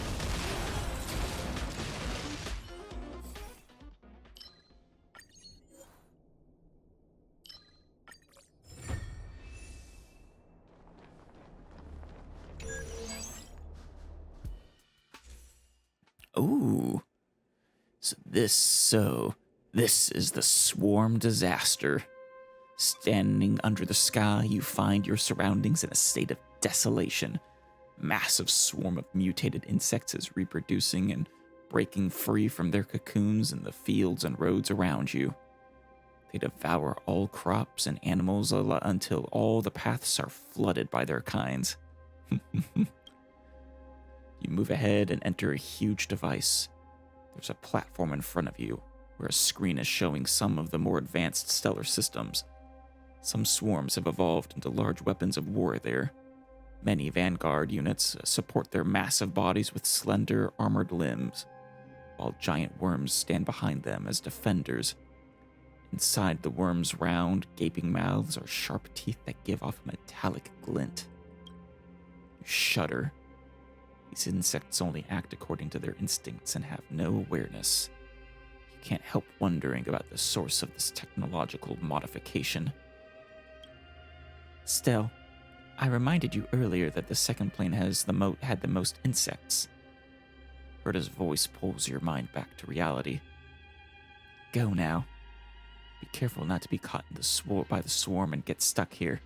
Ooh. This is the swarm disaster. Standing under the sky, you find your surroundings in a state of desolation. Massive swarm of mutated insects is reproducing and breaking free from their cocoons in the fields and roads around you. They devour all crops and animals until all the paths are flooded by their kinds. You move ahead and enter a huge device. There's a platform in front of you where a screen is showing some of the more advanced stellar systems. Some swarms have evolved into large weapons of war there. Many vanguard units support their massive bodies with slender, armored limbs, while giant worms stand behind them as defenders. Inside the worms' round, gaping mouths are sharp teeth that give off a metallic glint. You shudder. These insects only act according to their instincts and have no awareness. You can't help wondering about the source of this technological modification. Still, I reminded you earlier that the second plane had the most insects. Herta's voice pulls your mind back to reality. Go now. Be careful not to be caught by the swarm and get stuck here.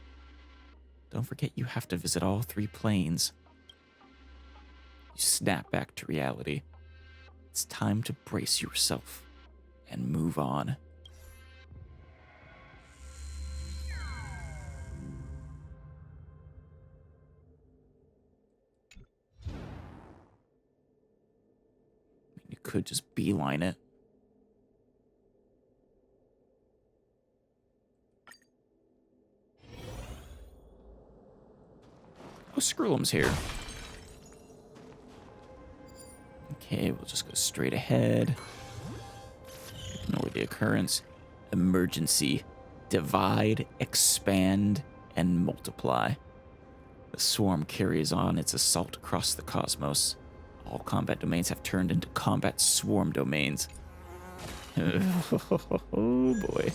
Don't forget you have to visit all 3 planes. You snap back to reality. It's time to brace yourself and move on. You could just beeline it. Oh, Skrullum's here. Okay, we'll just go straight ahead. Ignore the occurrence. Emergency. Divide, expand, and multiply. The swarm carries on its assault across the cosmos. All combat domains have turned into combat swarm domains. Oh boy.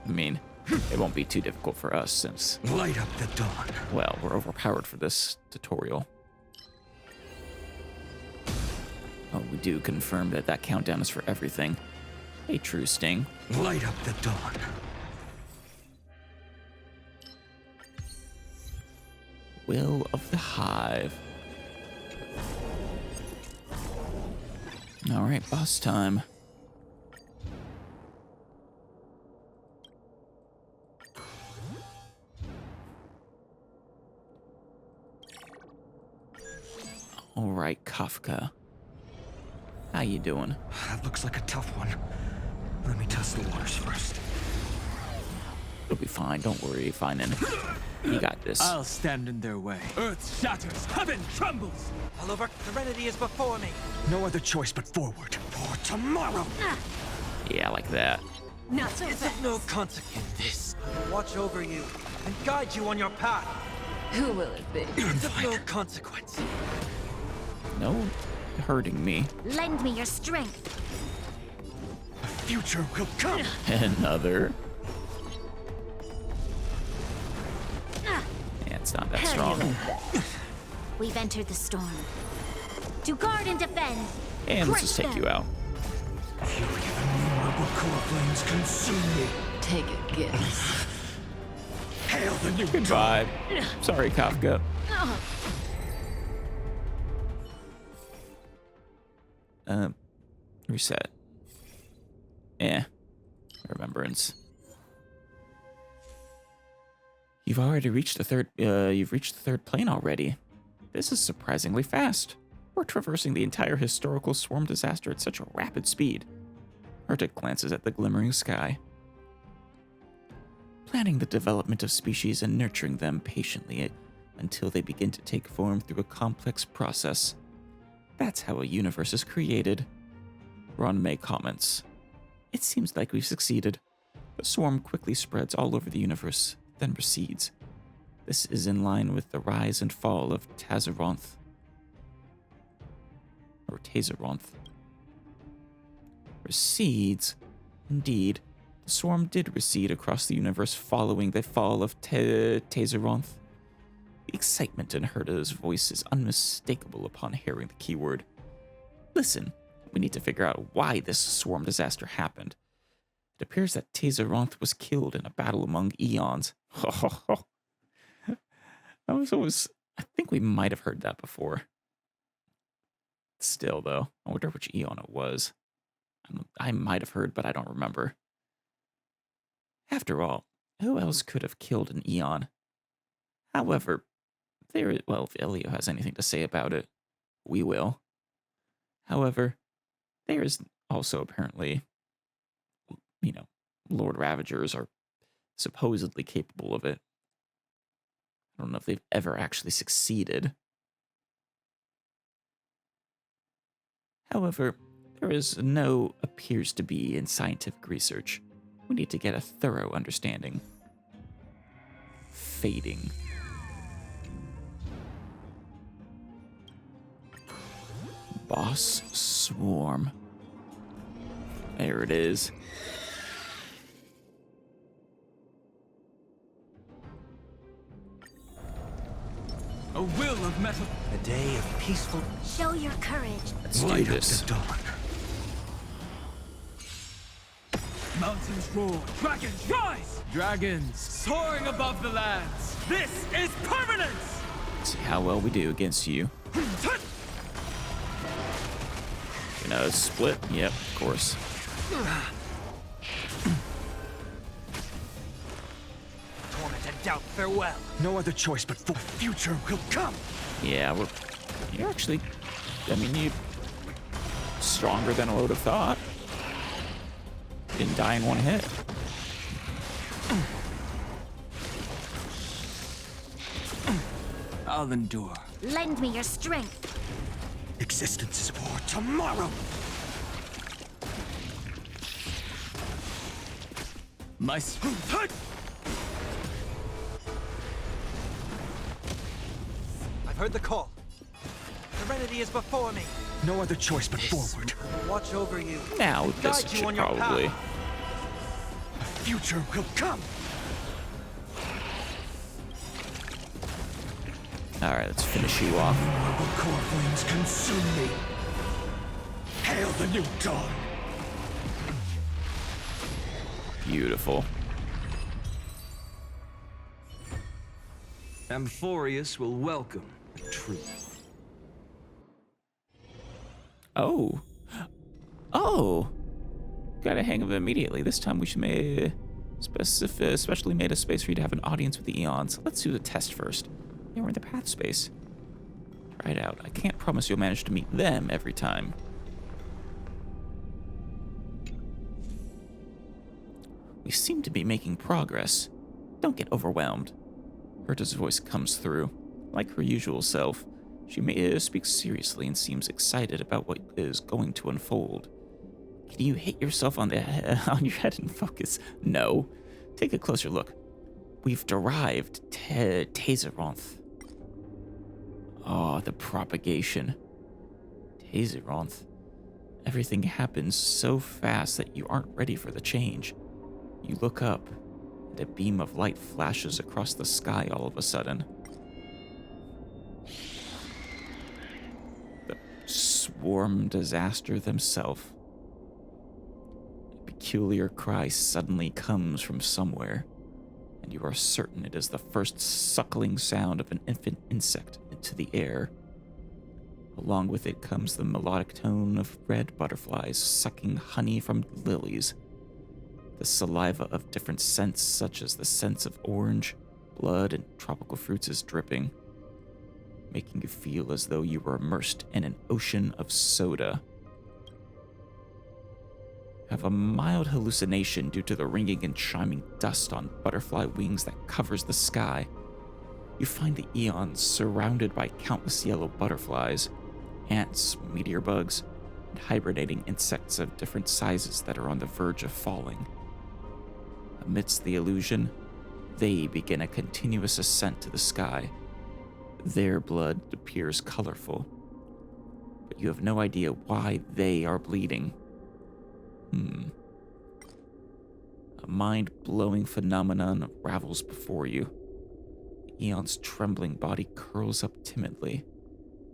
I mean, it won't be too difficult for us since... Light up the dawn. Well, we're overpowered for this tutorial. Oh, we do confirm that that countdown is for everything. A true sting. Light up the dawn. Will of the Hive. All right, boss time. All right, Kafka. How you doing? That looks like a tough one. Let me test the waters first. It'll be fine. Don't worry, Finan. You got this. I'll stand in their way. Earth shatters, heaven trembles. Oliver, serenity is before me. No other choice but forward. For tomorrow. Yeah, like that. Not so fast. It's of no consequence. This. I will watch over you and guide you on your path. Who will it be? It's of no consequence. No hurting me. Lend me your strength. The future will come. Another. Yeah, it's not that strong. We've entered the storm. To guard and defend. And let's just take you out. Fury of innumerable core flames consume me. Take a guess. Hail the new Goodbye. Sorry, Kafka. Reset. Remembrance. You've already reached the third. You've reached the third plane already. This is surprisingly fast. We're traversing the entire historical swarm disaster at such a rapid speed. Arctic glances at the glimmering sky. Planning the development of species and nurturing them patiently until they begin to take form through a complex process. That's how a universe is created. Ron May comments. It seems like we've succeeded. The swarm quickly spreads all over the universe, then recedes. This is in line with the rise and fall of Tazaronth. Or Tazaronth. Recedes? Indeed. The swarm did recede across the universe following the fall of Tazaronth. The excitement in Herta's voice is unmistakable upon hearing the keyword. Listen, we need to figure out why this swarm disaster happened. It appears that Tazaronth was killed in a battle among eons. I think we might have heard that before. Still, though, I wonder which eon it was. I might have heard, but I don't remember. After all, who else could have killed an eon? However, if Elio has anything to say about it, we will. However, there is also apparently, Lord Ravagers are supposedly capable of it. I don't know if they've ever actually succeeded. However, there is no appears to be in scientific research. We need to get a thorough understanding. Fading. Boss Swarm. There it is. A will of metal. A day of peaceful. Show your courage. Let's do this. Mountains roar. Dragons rise. Dragons soaring above the lands. This is permanence. Let's see how well we do against you. Gonna split? Yep, of course. Torment and doubt, farewell. No other choice but the future will come. Yeah, you're actually, you're stronger than I would have thought. Didn't die in one hit. I'll endure. Lend me your strength. Existence is for tomorrow. My I've heard the call. Serenity is before me. No other choice but forward. Watch over you. Now this should probably. future will come. All right, let's finish you off. Nor will core flames consume me. Hail the new dawn. Beautiful. Amphorius will welcome the truth. Oh. Oh. Got a hang of it immediately. This time we should especially made a space for you to have an audience with the Eons. Let's do the test first. Yeah, we're in the path space. Try it out. I can't promise you'll manage to meet them every time. We seem to be making progress. Don't get overwhelmed. Herta's voice comes through. Like her usual self, she speaks seriously and seems excited about what is going to unfold. Can you hit yourself on your head and focus? No. Take a closer look. We've derived Tazeronth. Oh, the propagation. Tazeronth. Everything happens so fast that you aren't ready for the change. You look up, and a beam of light flashes across the sky all of a sudden. The swarm disaster themselves. A peculiar cry suddenly comes from somewhere, and you are certain it is the first suckling sound of an infant insect into the air. Along with it comes the melodic tone of red butterflies sucking honey from lilies. The saliva of different scents, such as the scents of orange, blood, and tropical fruits, is dripping, making you feel as though you were immersed in an ocean of soda. Have a mild hallucination due to the ringing and chiming dust on butterfly wings that covers the sky. You find the Eons surrounded by countless yellow butterflies, ants, meteor bugs, and hibernating insects of different sizes that are on the verge of falling. Amidst the illusion, they begin a continuous ascent to the sky. Their blood appears colorful, but you have no idea why they are bleeding. A mind-blowing phenomenon unravels before you. The Eon's trembling body curls up timidly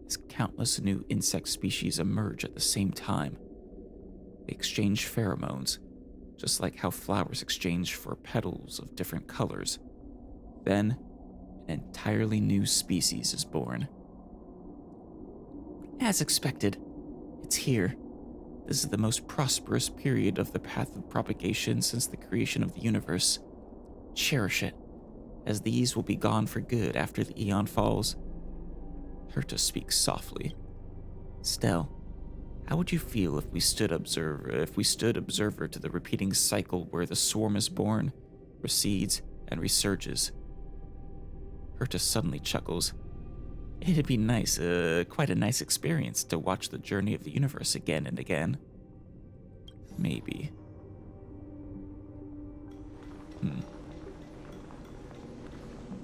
as countless new insect species emerge at the same time. They exchange pheromones, just like how flowers exchange for petals of different colors. Then, an entirely new species is born. As expected, it's here. This is the most prosperous period of the path of propagation since the creation of the universe. Cherish it, as these will be gone for good after the Eon falls. Herta speaks softly. Stell, how would you feel if we stood observer to the repeating cycle where the swarm is born, recedes, and resurges? Herta suddenly chuckles. It'd be nice, quite a nice experience to watch the journey of the universe again and again. Maybe.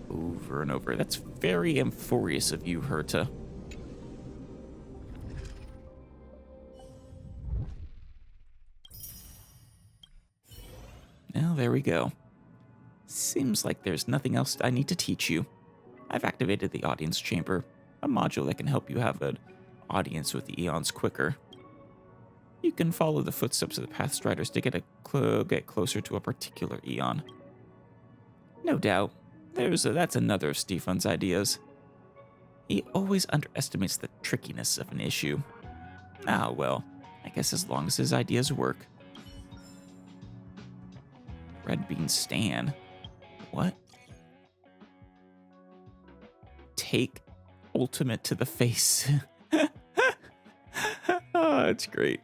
Over and over. That's very amphorious of you, Herta. Well, there we go. Seems like there's nothing else I need to teach you. I've activated the audience chamber, a module that can help you have an audience with the Eons quicker. You can follow the footsteps of the Pathstriders to get closer to a particular Eon. No doubt, that's another of Stefan's ideas. He always underestimates the trickiness of an issue. Ah, well, I guess as long as his ideas work. Red Bean Stan. What? Take ultimate to the face. Oh, it's great.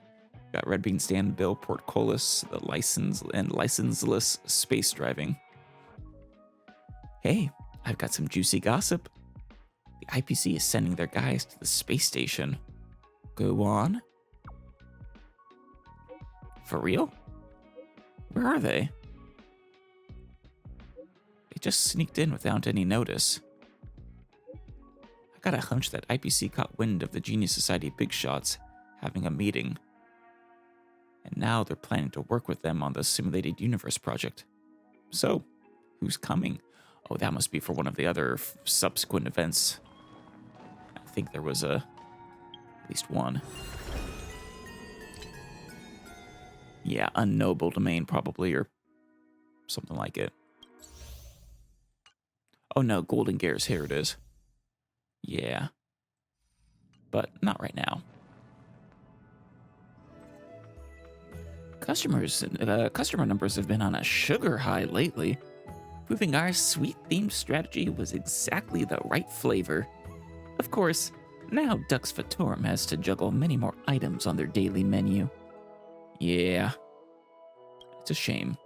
Got Red Bean Stan, Bill Portcullis, the licenseless space driving. Hey, I've got some juicy gossip. The IPC is sending their guys to the space station. Go on. For real? Where are they? They just sneaked in without any notice. I got a hunch that IPC caught wind of the Genius Society big shots having a meeting. And now they're planning to work with them on the Simulated Universe project. So, who's coming? Oh, that must be for one of the other subsequent events. I think there was at least one. Yeah, Unknowable Domain probably, or something like it. Oh no, Golden Gears, here it is. Yeah. But not right now. Customer numbers have been on a sugar high lately, proving our sweet-themed strategy was exactly the right flavor. Of course, now Dux Fatorum has to juggle many more items on their daily menu. Yeah. It's a shame,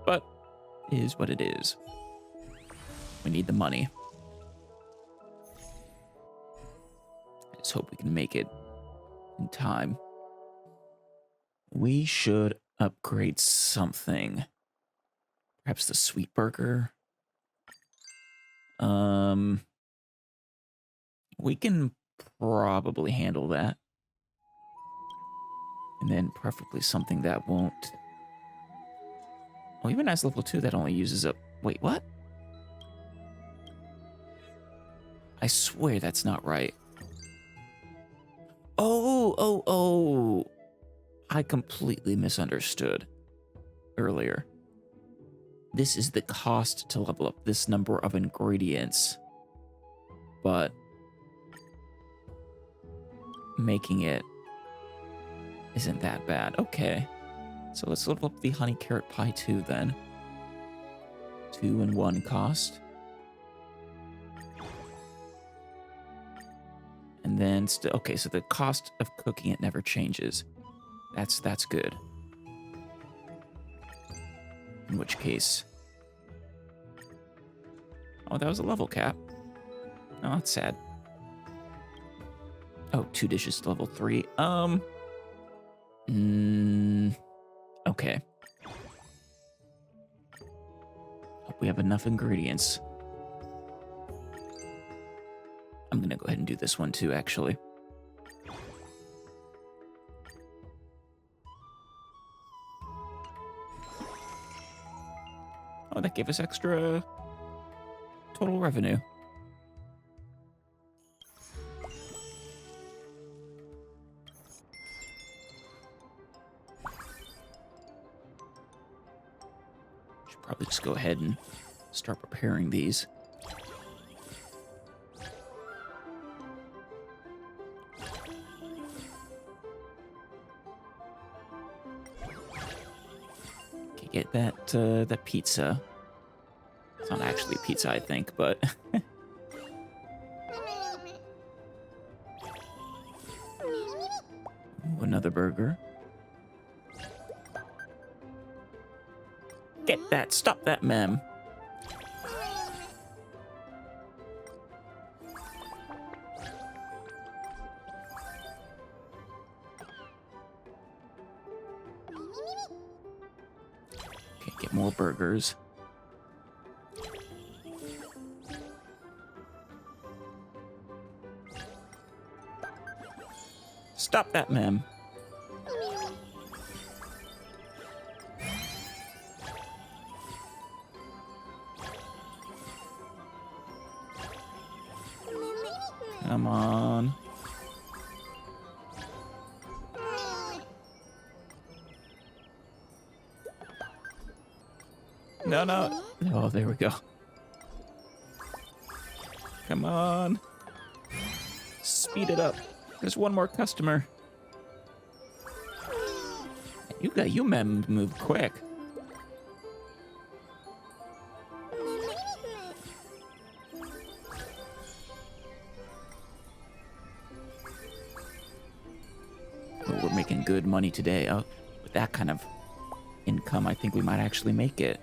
but it is what it is. We need the money. Let's hope we can make it in time. We should upgrade something. Perhaps the sweet burger. We can probably handle that. And then preferably something that won't... Well, even as level 2, that only uses up... Wait, what? I swear that's not right. Oh. I completely misunderstood earlier. This is the cost to level up this number of ingredients. But making it isn't that bad. Okay. So let's level up the honey carrot pie 2 then. 2 and 1 cost. And then okay, so the cost of cooking it never changes. That's good. In which case... Oh, that was a level cap. Oh, that's sad. Oh, 2 dishes to level 3. Okay. Hope we have enough ingredients. I'm gonna go ahead and do this one too, actually. Oh, that gave us extra total revenue. Should probably just go ahead and start preparing these. Get that pizza. It's not actually pizza, I think, but Ooh, another burger. Get that! Stop that, ma'am. More burgers. Stop that, ma'am. Come on. No. Oh, there we go. Come on. Speed it up. There's one more customer. You men move quick. Oh, we're making good money today. Oh, with that kind of income, I think we might actually make it.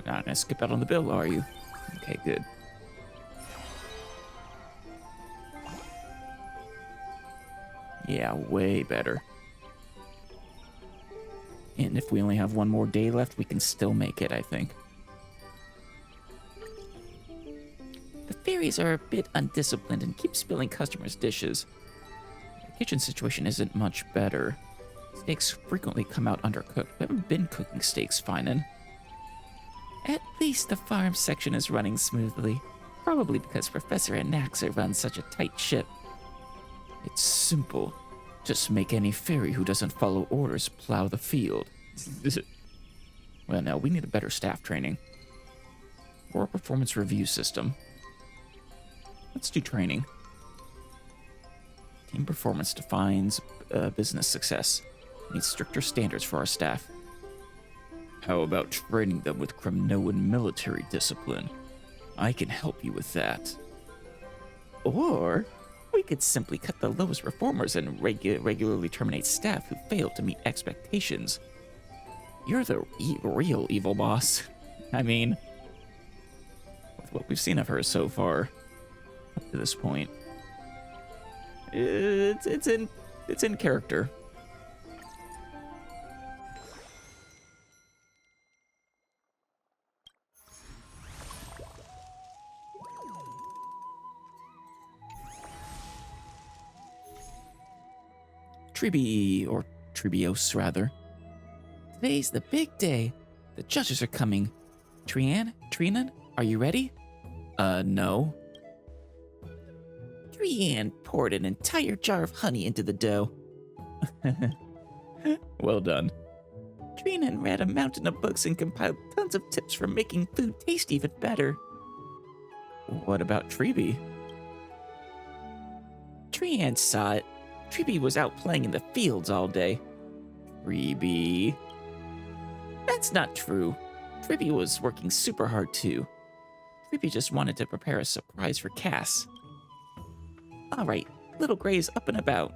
You're not gonna skip out on the bill, are you? Okay, good. Yeah, way better. And if we only have one more day left, we can still make it, I think. The fairies are a bit undisciplined and keep spilling customers' dishes. The kitchen situation isn't much better. Steaks frequently come out undercooked. We haven't been cooking steaks, Finan. At least the farm section is running smoothly. Probably because Professor Anaxa runs such a tight ship. It's simple. Just make any fairy who doesn't follow orders plow the field. Well, no, we need a better staff training. Or a performance review system. Let's do training. Team performance defines business success. Needs stricter standards for our staff. How about training them with Kremnoan military discipline? I can help you with that. Or we could simply cut the lowest performers and regularly terminate staff who fail to meet expectations. You're the real evil boss. I mean, with what we've seen of her so far, up to this point, it's in character. Tribi, or Tribios rather. Today's the big day. The judges are coming. Trinan, are you ready? No. Trian poured an entire jar of honey into the dough. Well done. Trinan read a mountain of books and compiled tons of tips for making food taste even better. What about Tribi? Trian saw it. Tribi was out playing in the fields all day. Tribi? That's not true. Tribi was working super hard too. Tribi just wanted to prepare a surprise for Cass. Alright, little Gray's up and about.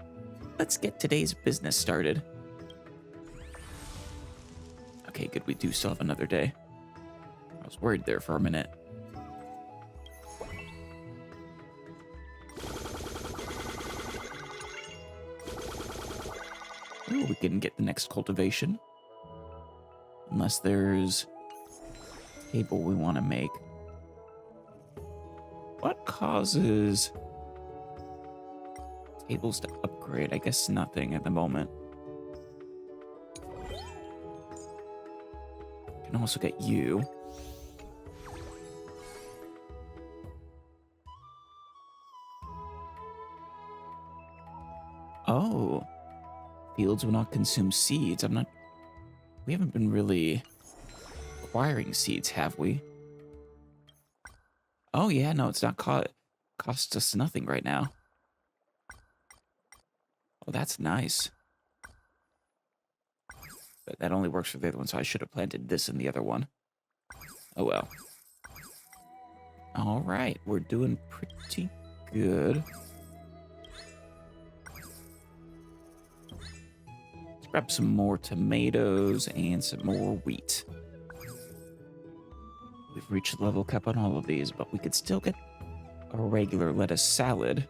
Let's get today's business started. Okay, good, we do still have another day. I was worried there for a minute. Ooh, we can get the next cultivation. Unless there's a table we want to make. What causes tables to upgrade? I guess nothing at the moment. Can also get you. Oh. Fields will not consume seeds. We haven't been really acquiring seeds, have we? Oh yeah, no, it's not costs us nothing right now. Oh, that's nice. But that only works for the other one, so I should have planted this in the other one. Oh well. All right, we're doing pretty good. Grab some more tomatoes and some more wheat. We've reached the level cap on all of these, but we could still get a regular lettuce salad.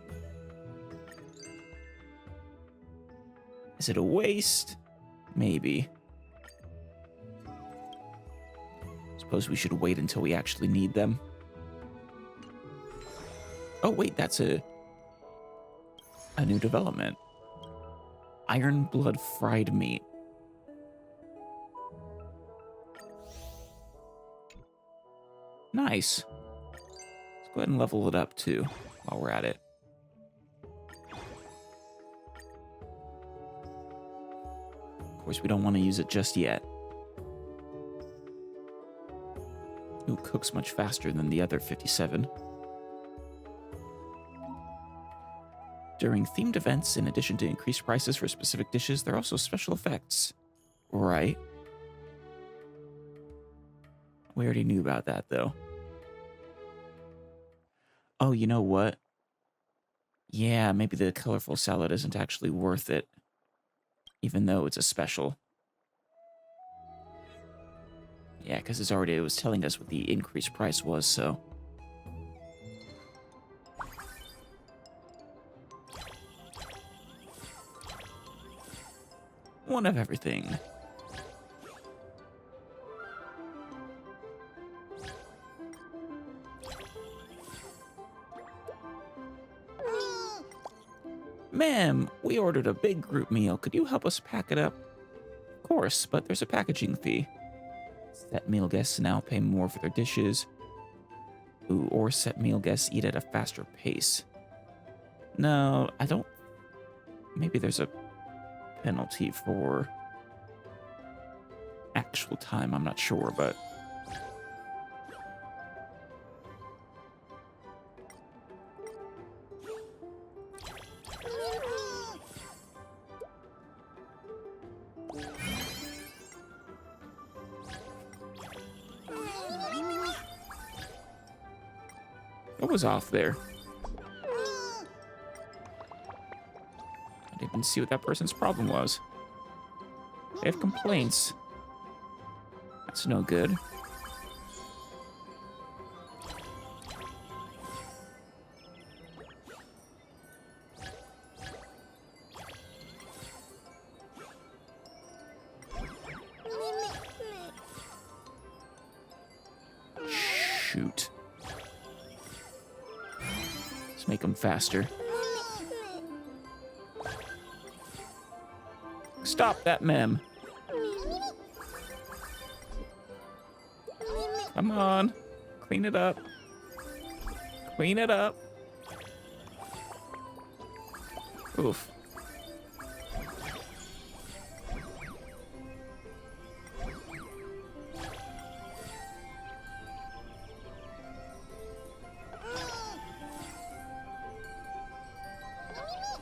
Is it a waste? Maybe. Suppose we should wait until we actually need them. Oh wait, that's a new development. Iron blood fried meat. Nice. Let's go ahead and level it up too while we're at it. Of course, we don't want to use it just yet. Ooh, cooks much faster than the other 57. During themed events, in addition to increased prices for specific dishes, there are also special effects. Right. We already knew about that, though. Oh, you know what? Yeah, maybe the colorful salad isn't actually worth it, even though it's a special. Yeah, because it was telling us what the increased price was, so... One of everything. Ma'am, we ordered a big group meal. Could you help us pack it up? course, but there's a packaging fee. Set meal guests now pay more for their dishes. Ooh, or set meal guests eat at a faster pace. No, I don't... Maybe there's a penalty for actual time, I'm not sure, but... What was off there? I didn't even see what that person's problem was. They have complaints. That's no good. Shoot. Let's make them faster. Stop that mem. Come on. Clean it up. Clean it up. Oof.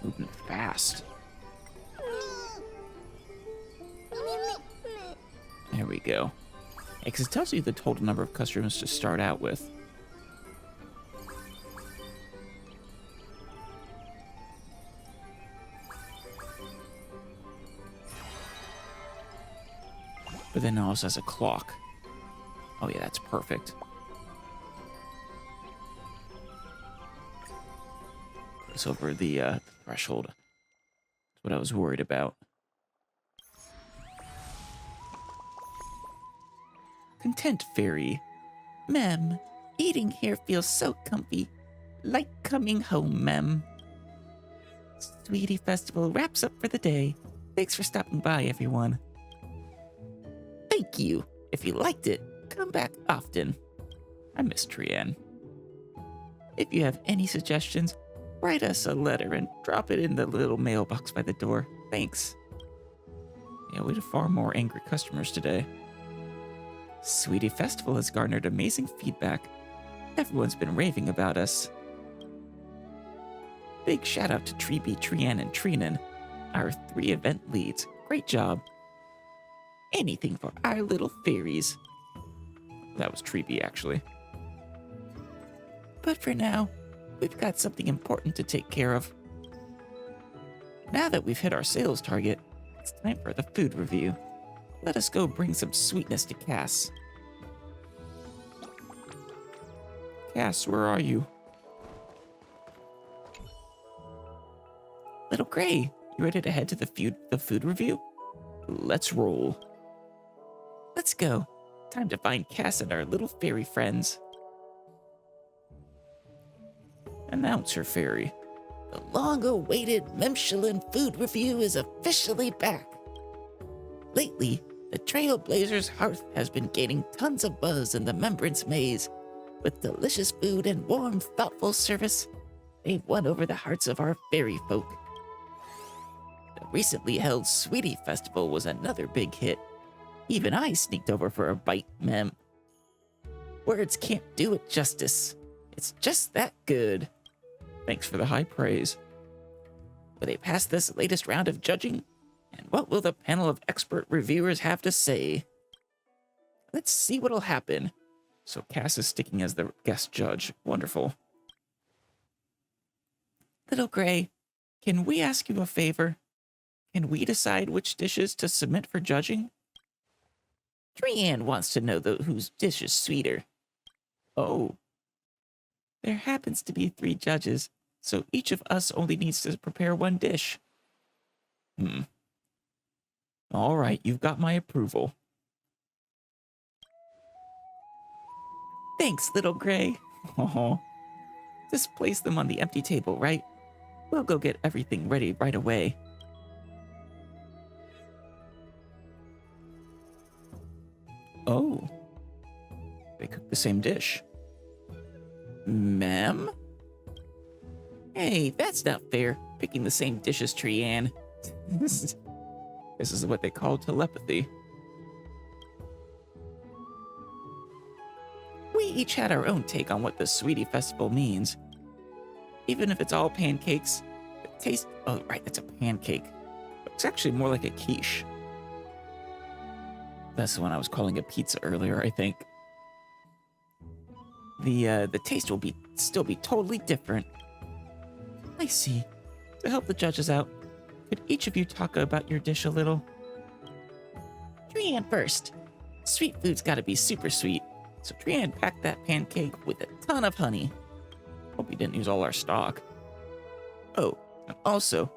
Moving fast. There we go. Because it tells you the total number of customers to start out with. But then it also has a clock. Oh yeah, that's perfect. It's over the threshold. That's what I was worried about. Content Fairy. Mem, eating here feels so comfy. Like coming home, Mem. Sweetie Festival wraps up for the day. Thanks for stopping by, everyone. Thank you. If you liked it, come back often. I miss Trianne. If you have any suggestions, write us a letter and drop it in the little mailbox by the door. Thanks. Yeah, we had far more angry customers today. Sweetie Festival has garnered amazing feedback. Everyone's been raving about us. Big shout out to Treeby, Trianne, and Trinan, our 3 event leads. Great job. Anything for our little fairies. That was Treeby, actually. But for now, we've got something important to take care of. Now that we've hit our sales target, it's time for the food review. Let us go bring some sweetness to Cass. Cass, where are you? Little Gray, you ready to head to the food review? Let's roll. Let's go. Time to find Cass and our little fairy friends. Announcer Fairy. The long-awaited Memdonald food review is officially back. Lately, the Trailblazers' hearth has been gaining tons of buzz in the Membrance Maze. With delicious food and warm, thoughtful service, they've won over the hearts of our fairy folk. The recently held Sweetie Festival was another big hit. Even I sneaked over for a bite, Mem. Words can't do it justice. It's just that good. Thanks for the high praise. Will they pass this latest round of judging? And what will the panel of expert reviewers have to say? Let's see what'll happen. So Cass is sticking as the guest judge. Wonderful. Little Gray, can we ask you a favor? Can we decide which dishes to submit for judging? Trianne wants to know whose dish is sweeter. Oh. There happens to be 3 judges, so each of us only needs to prepare 1 dish. All right, you've got my approval. Thanks, Little Gray. Oh, just place them on the empty table, right? We'll go get everything ready right away. Oh. They cook the same dish. Mem? Hey, that's not fair. Picking the same dish as Trianne. This is what they call telepathy. We each had our own take on what the Sweetie Festival means. Even if it's all pancakes, the taste... Oh, right, that's a pancake. It's actually more like a quiche. That's the one I was calling a pizza earlier, I think. The taste will still be totally different. I see. To help the judges out, could each of you talk about your dish a little? Trianne first. Sweet food's gotta be super sweet, so Trianne packed that pancake with a ton of honey. Hope we didn't use all our stock. Oh, and also,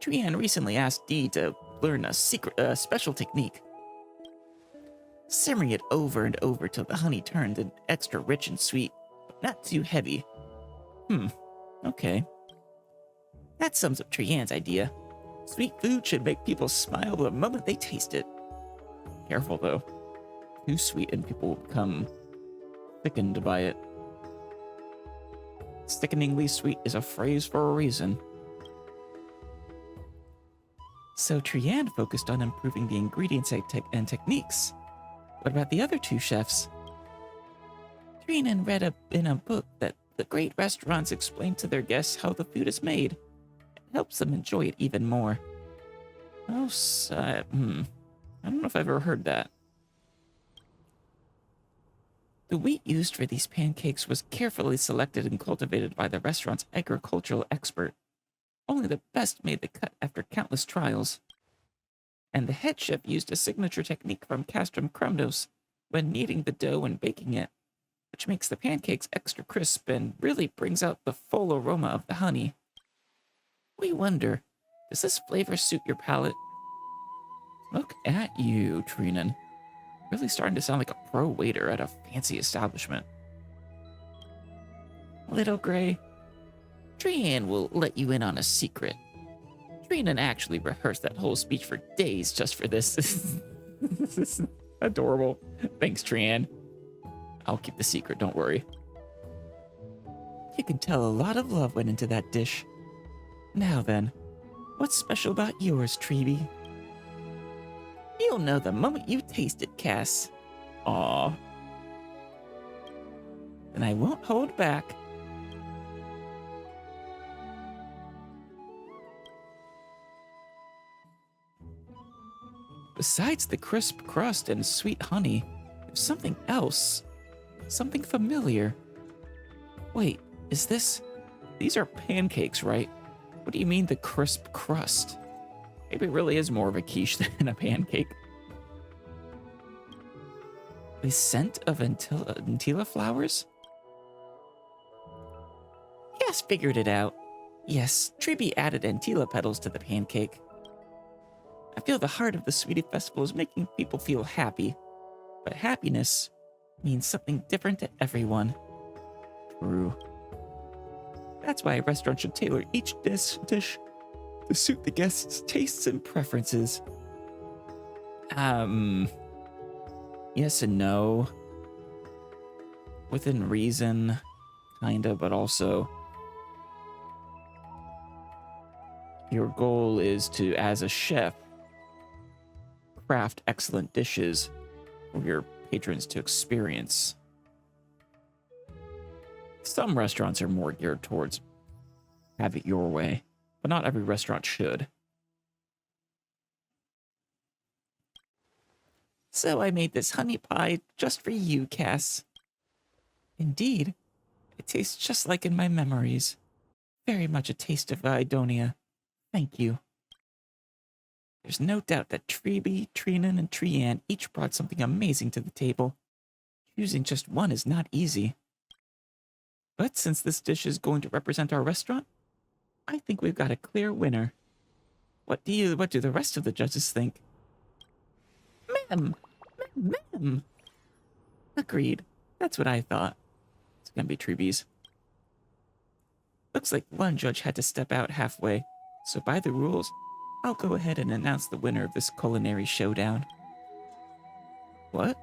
Trianne recently asked Dee to learn a special technique. Simmering it over and over till the honey turned in extra rich and sweet, but not too heavy. Okay. That sums up Trianne's idea. Sweet food should make people smile the moment they taste it. Careful though. Too sweet and people will become thickened by it. Sickeningly sweet is a phrase for a reason. So Trianne focused on improving the ingredients and techniques. What about the other two chefs? Trianne read in a book that the great restaurants explain to their guests how the food is made. It helps them enjoy it even more. Oh, I don't know if I've ever heard that. The wheat used for these pancakes was carefully selected and cultivated by the restaurant's agricultural expert. Only the best made the cut after countless trials. And the head chef used a signature technique from Castrum Crumdos when kneading the dough and baking it, which makes the pancakes extra crisp and really brings out the full aroma of the honey. We wonder, does this flavor suit your palate? Look at you, Trinan. Really starting to sound like a pro waiter at a fancy establishment. Little Gray, Trianne will let you in on a secret. Trinan actually rehearsed that whole speech for days just for this. This is adorable. Thanks, Trianne. I'll keep the secret, don't worry. You can tell a lot of love went into that dish. Now then, what's special about yours, Treeby? You'll know the moment you taste it, Cass. Aw. Then I won't hold back. Besides the crisp crust and sweet honey, there's something else. Something familiar. Wait, is this... These are pancakes, right? What do you mean the crisp crust? Maybe it really is more of a quiche than a pancake. The scent of Antilla flowers? Yes, figured it out. Yes, Treeby added Antilla petals to the pancake. I feel the heart of the Sweetie Festival is making people feel happy. But happiness means something different to everyone. True. That's why a restaurant should tailor each dish to suit the guests' tastes and preferences. Yes and no. Within reason, kinda, but also your goal is to, as a chef, craft excellent dishes for your patrons to experience. Some restaurants are more geared towards have it your way, but not every restaurant should. So I made this honey pie just for you, Cass. Indeed, it tastes just like in my memories. Very much a taste of Idonia. Thank you. There's no doubt that Treeby, Trinan, and Trianne each brought something amazing to the table. Choosing just one is not easy. But since this dish is going to represent our restaurant, I think we've got a clear winner. What do the rest of the judges think? Ma'am! Ma'am! Agreed. That's what I thought. It's gonna be Treeby's. Looks like one judge had to step out halfway, so by the rules, I'll go ahead and announce the winner of this culinary showdown. What?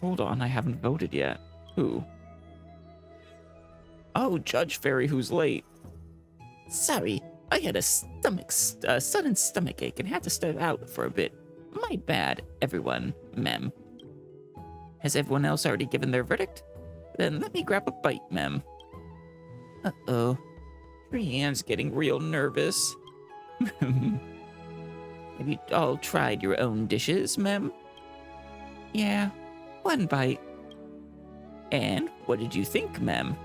hold on, I haven't voted yet. Who? Oh, Judge Fairy, who's late. Sorry, I had a sudden stomach ache and had to step out for a bit. My bad, everyone, Mem. Has everyone else already given their verdict? Then let me grab a bite, Mem. Uh-oh. Brienne's getting real nervous. Have you all tried your own dishes, Mem? Yeah, one bite. And what did you think, Mem?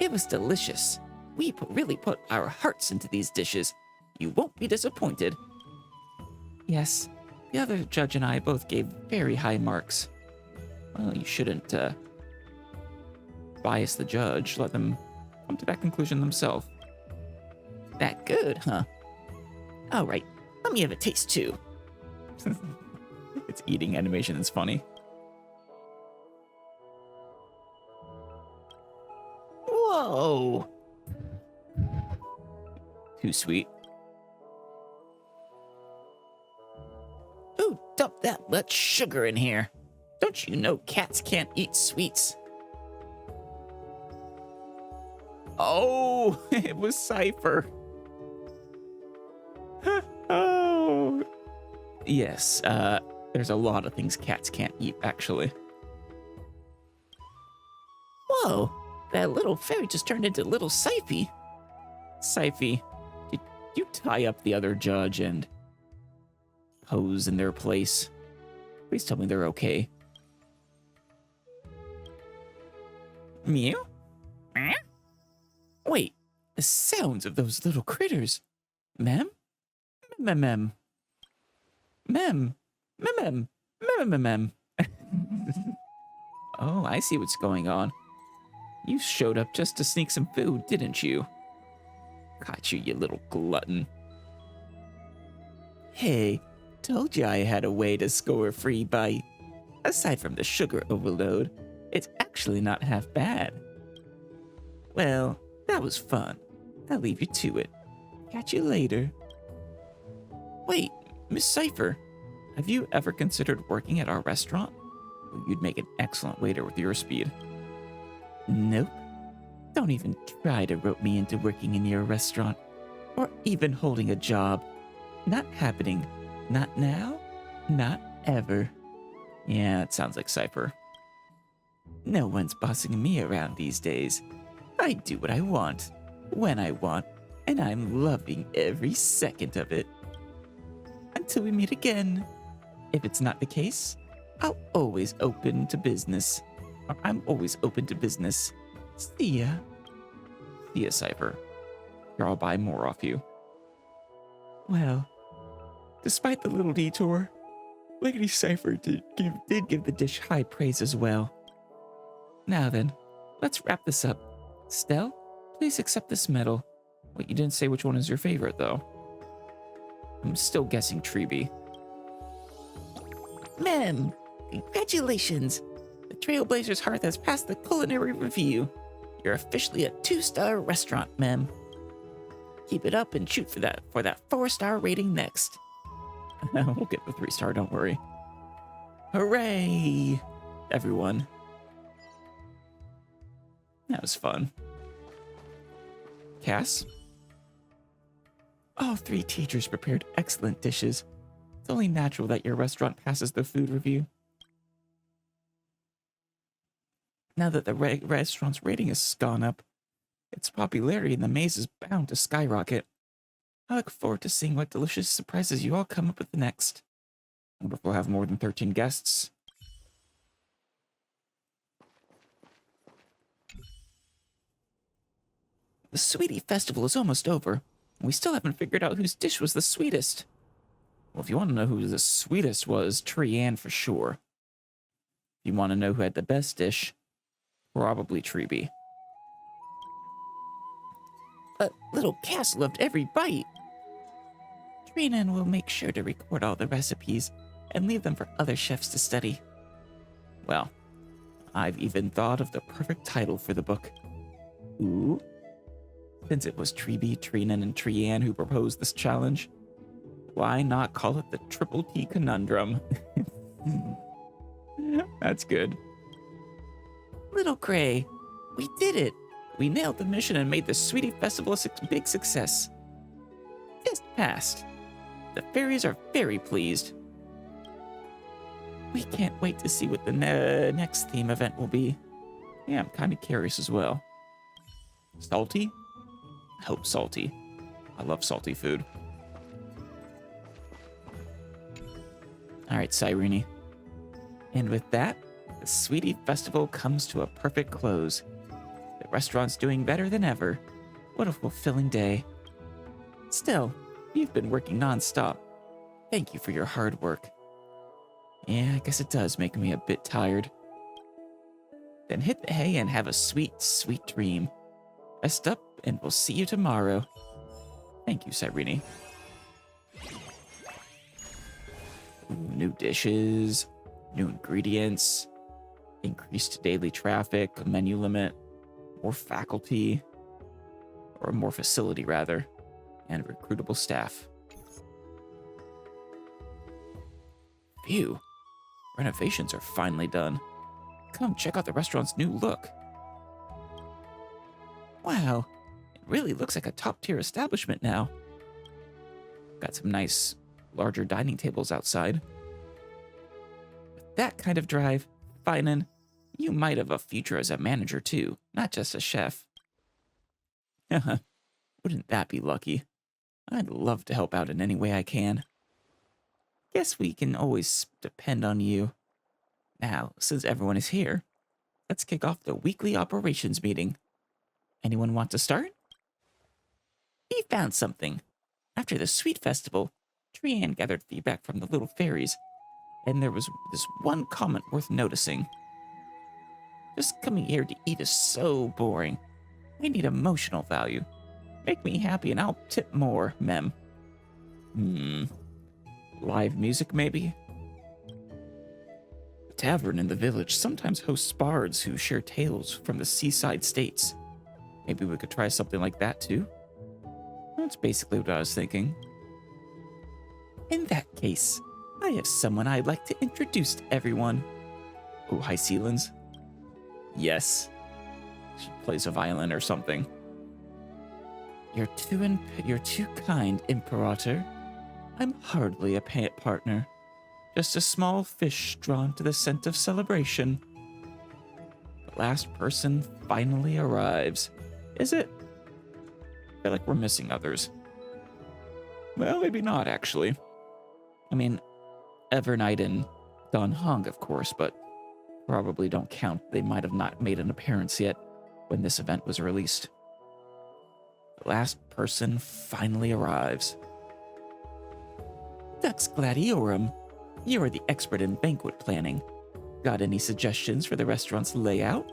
It was delicious. We really put our hearts into these dishes. You won't be disappointed. Yes, the other judge and I both gave very high marks. Well, you shouldn't bias the judge. Let them come to that conclusion themselves. That good, huh? All right, let me have a taste too. It's eating animation that's funny. Whoa! Too sweet. Who dumped that much sugar in here? Don't you know cats can't eat sweets? Oh, it was Cipher. Oh. Yes, there's a lot of things cats can't eat, actually. Whoa, that little fairy just turned into little Sci-fi. Sci-fi, did you tie up the other judge and pose in their place? Please tell me they're okay. Mew? Wait, the sounds of those little critters. Mem? Mem. Mem. Mem. Mem. Oh, I see what's going on. You showed up just to sneak some food, didn't you? Got you, you little glutton. Hey, told you I had a way to score a free bite. Aside from the sugar overload, it's actually not half bad. Well, that was fun. I'll leave you to it. Catch you later. Wait, Miss Cipher, have you ever considered working at our restaurant? You'd make an excellent waiter with your speed. Nope. Don't even try to rope me into working in your restaurant, or even holding a job. Not happening. Not now, not ever. Yeah, it sounds like Cipher. No one's bossing me around these days. I do what I want, when I want, and I'm loving every second of it. Until we meet again. If it's not the case, I'm always open to business. See ya. See ya, Cipher. Here, I'll buy more off you. Well, despite the little detour, Lady Cipher did give the dish high praise as well. Now then, let's wrap this up. Stell, please accept this medal. Wait, you didn't say which one is your favorite, though. I'm still guessing Treeby. Mem, congratulations! The Trailblazer's Hearth has passed the culinary review. You're officially a 2-star restaurant, Mem. Keep it up and shoot for that 4-star rating next. We'll get the 3-star, don't worry. Hooray! Everyone. That was fun. Cass? All 3 teachers prepared excellent dishes. It's only natural that your restaurant passes the food review. Now that the restaurant's rating has gone up, its popularity in the maze is bound to skyrocket. I look forward to seeing what delicious surprises you all come up with next. I wonder if we'll have more than 13 guests. The Sweetie Festival is almost over. We still haven't figured out whose dish was the sweetest. Well, if you want to know who the sweetest was, Trianne for sure. If you want to know who had the best dish, probably Treeby. But little Cass loved every bite. Trina will make sure to record all the recipes and leave them for other chefs to study. Well, I've even thought of the perfect title for the book. Ooh. Since it was Treeby, Trinan, and Trianne who proposed this challenge, why not call it the Triple T Conundrum? That's good. Little Gray, we did it. We nailed the mission and made the Sweetie Festival a big success. Just passed. The fairies are very pleased. We can't wait to see what the next theme event will be. Yeah, I'm kind of curious as well. Salty? I hope salty. I love salty food. Alright, Cyrene. And with that, the Sweetie Festival comes to a perfect close. The restaurant's doing better than ever. What a fulfilling day. Still, you've been working non-stop. Thank you for your hard work. Yeah, I guess it does make me a bit tired. Then hit the hay and have a sweet, sweet dream. Rest up, and we'll see you tomorrow. Thank you, Cyrene. Ooh, new dishes, new ingredients, increased daily traffic, menu limit, more faculty, or more facility rather, and recruitable staff. Phew, renovations are finally done. Come check out the restaurant's new look. Wow, it really looks like a top-tier establishment now. Got some nice, larger dining tables outside. With that kind of drive, Finan, you might have a future as a manager too, not just a chef. Wouldn't that be lucky? I'd love to help out in any way I can. Guess we can always depend on you. Now, since everyone is here, let's kick off the weekly operations meeting. Anyone want to start? We found something. After the Sweet Festival, Trianne gathered feedback from the little fairies, and there was this one comment worth noticing. Just coming here to eat is so boring. I need emotional value. Make me happy and I'll tip more, Mem. Live music, maybe? The tavern in the village sometimes hosts bards who share tales from the seaside states. Maybe we could try something like that too? That's basically what I was thinking. In that case, I have someone I'd like to introduce to everyone. Oh, hi, Sealans. Yes. She plays a violin or something. You're too kind, Imperator. I'm hardly a partner. Just a small fish drawn to the scent of celebration. The last person finally arrives. Is it? I feel like we're missing others. Well, maybe not, actually. I mean, Evernight and Don Hong, of course, but probably don't count. They might have not made an appearance yet when this event was released. The last person finally arrives. Dux Gladiorum, you are the expert in banquet planning. Got any suggestions for the restaurant's layout?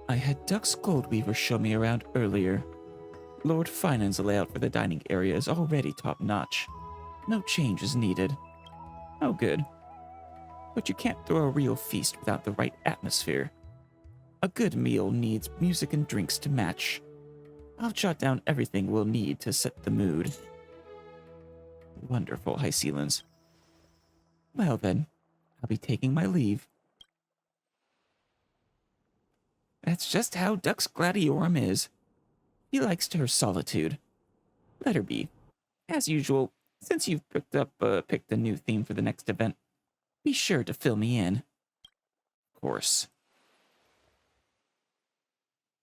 I had Dux Goldweaver show me around earlier. Lord Finan's layout for the dining area is already top-notch. No change is needed. Oh, good. But you can't throw a real feast without the right atmosphere. A good meal needs music and drinks to match. I'll jot down everything we'll need to set the mood. Wonderful, High Sealans. Well then, I'll be taking my leave. That's just how Dux Gladiorum is. He likes her solitude. Let her be. As usual, since you've picked a new theme for the next event, be sure to fill me in. Of course.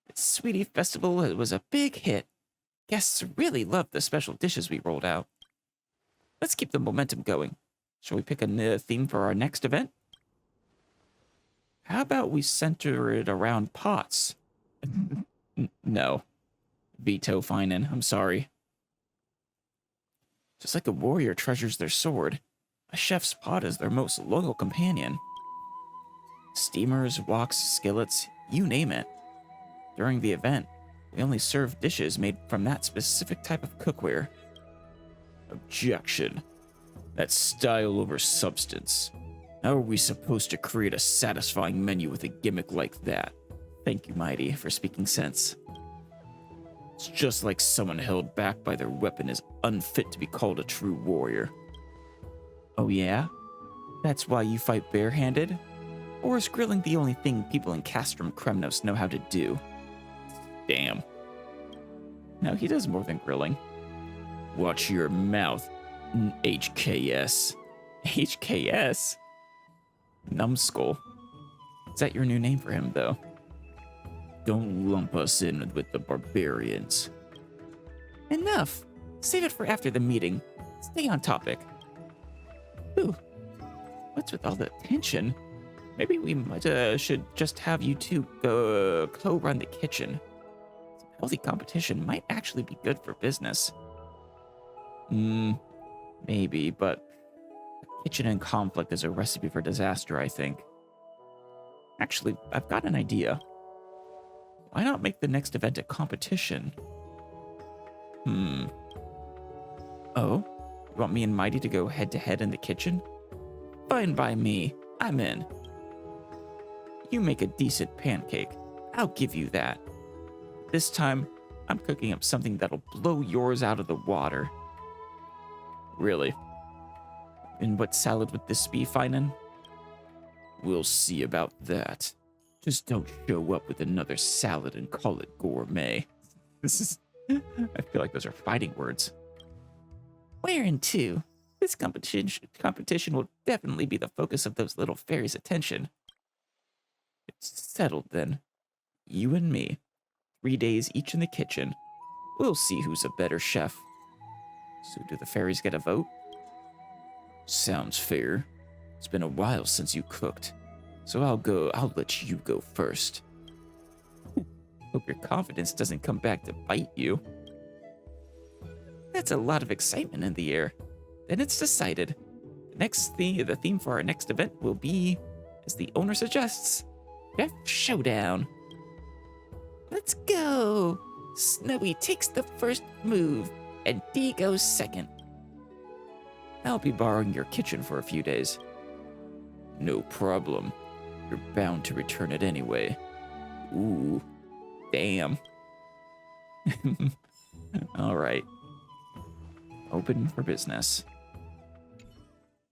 The Sweetie Festival was a big hit. Guests really loved the special dishes we rolled out. Let's keep the momentum going. Shall we pick a theme for our next event? How about we center it around pots? No. Veto, Finan. I'm sorry. Just like a warrior treasures their sword, a chef's pot is their most loyal companion. Steamers, woks, skillets, you name it. During the event, we only serve dishes made from that specific type of cookware. Objection. That's style over substance. How are we supposed to create a satisfying menu with a gimmick like that? Thank you, Mighty, for speaking sense. It's just like someone held back by their weapon is unfit to be called a true warrior. Oh yeah? That's why you fight barehanded? Or is grilling the only thing people in Castrum Kremnos know how to do? Damn. No, he does more than grilling. Watch your mouth, HKS. HKS? Numbskull. Is that your new name for him, though? Don't lump us in with the barbarians. Enough! Save it for after the meeting. Stay on topic. Ooh. What's with all the tension? Maybe we should just have you two co-run the kitchen. Some healthy competition might actually be good for business. Maybe, but kitchen and conflict is a recipe for disaster, I think. Actually, I've got an idea. Why not make the next event a competition? Oh? You want me and Mighty to go head-to-head in the kitchen? Fine by me. I'm in. You make a decent pancake. I'll give you that. This time, I'm cooking up something that'll blow yours out of the water. Really? And what salad would this be, Finan? We'll see about that. Just don't show up with another salad and call it gourmet. This is... I feel like those are fighting words. Where in to? This competition will definitely be the focus of those little fairies' attention. It's settled then. You and me. 3 days each in the kitchen. We'll see who's a better chef. So do the fairies get a vote? Sounds fair. It's been a while since you cooked. So I'll let you go first. Hope your confidence doesn't come back to bite you. That's a lot of excitement in the air. Then it's decided. The theme for our next event will be, as the owner suggests, Chef Showdown. Let's go! Snowy takes the first move, and Dee goes second. I'll be borrowing your kitchen for a few days. No problem. You're bound to return it anyway. Ooh. Damn. All right. Open for business.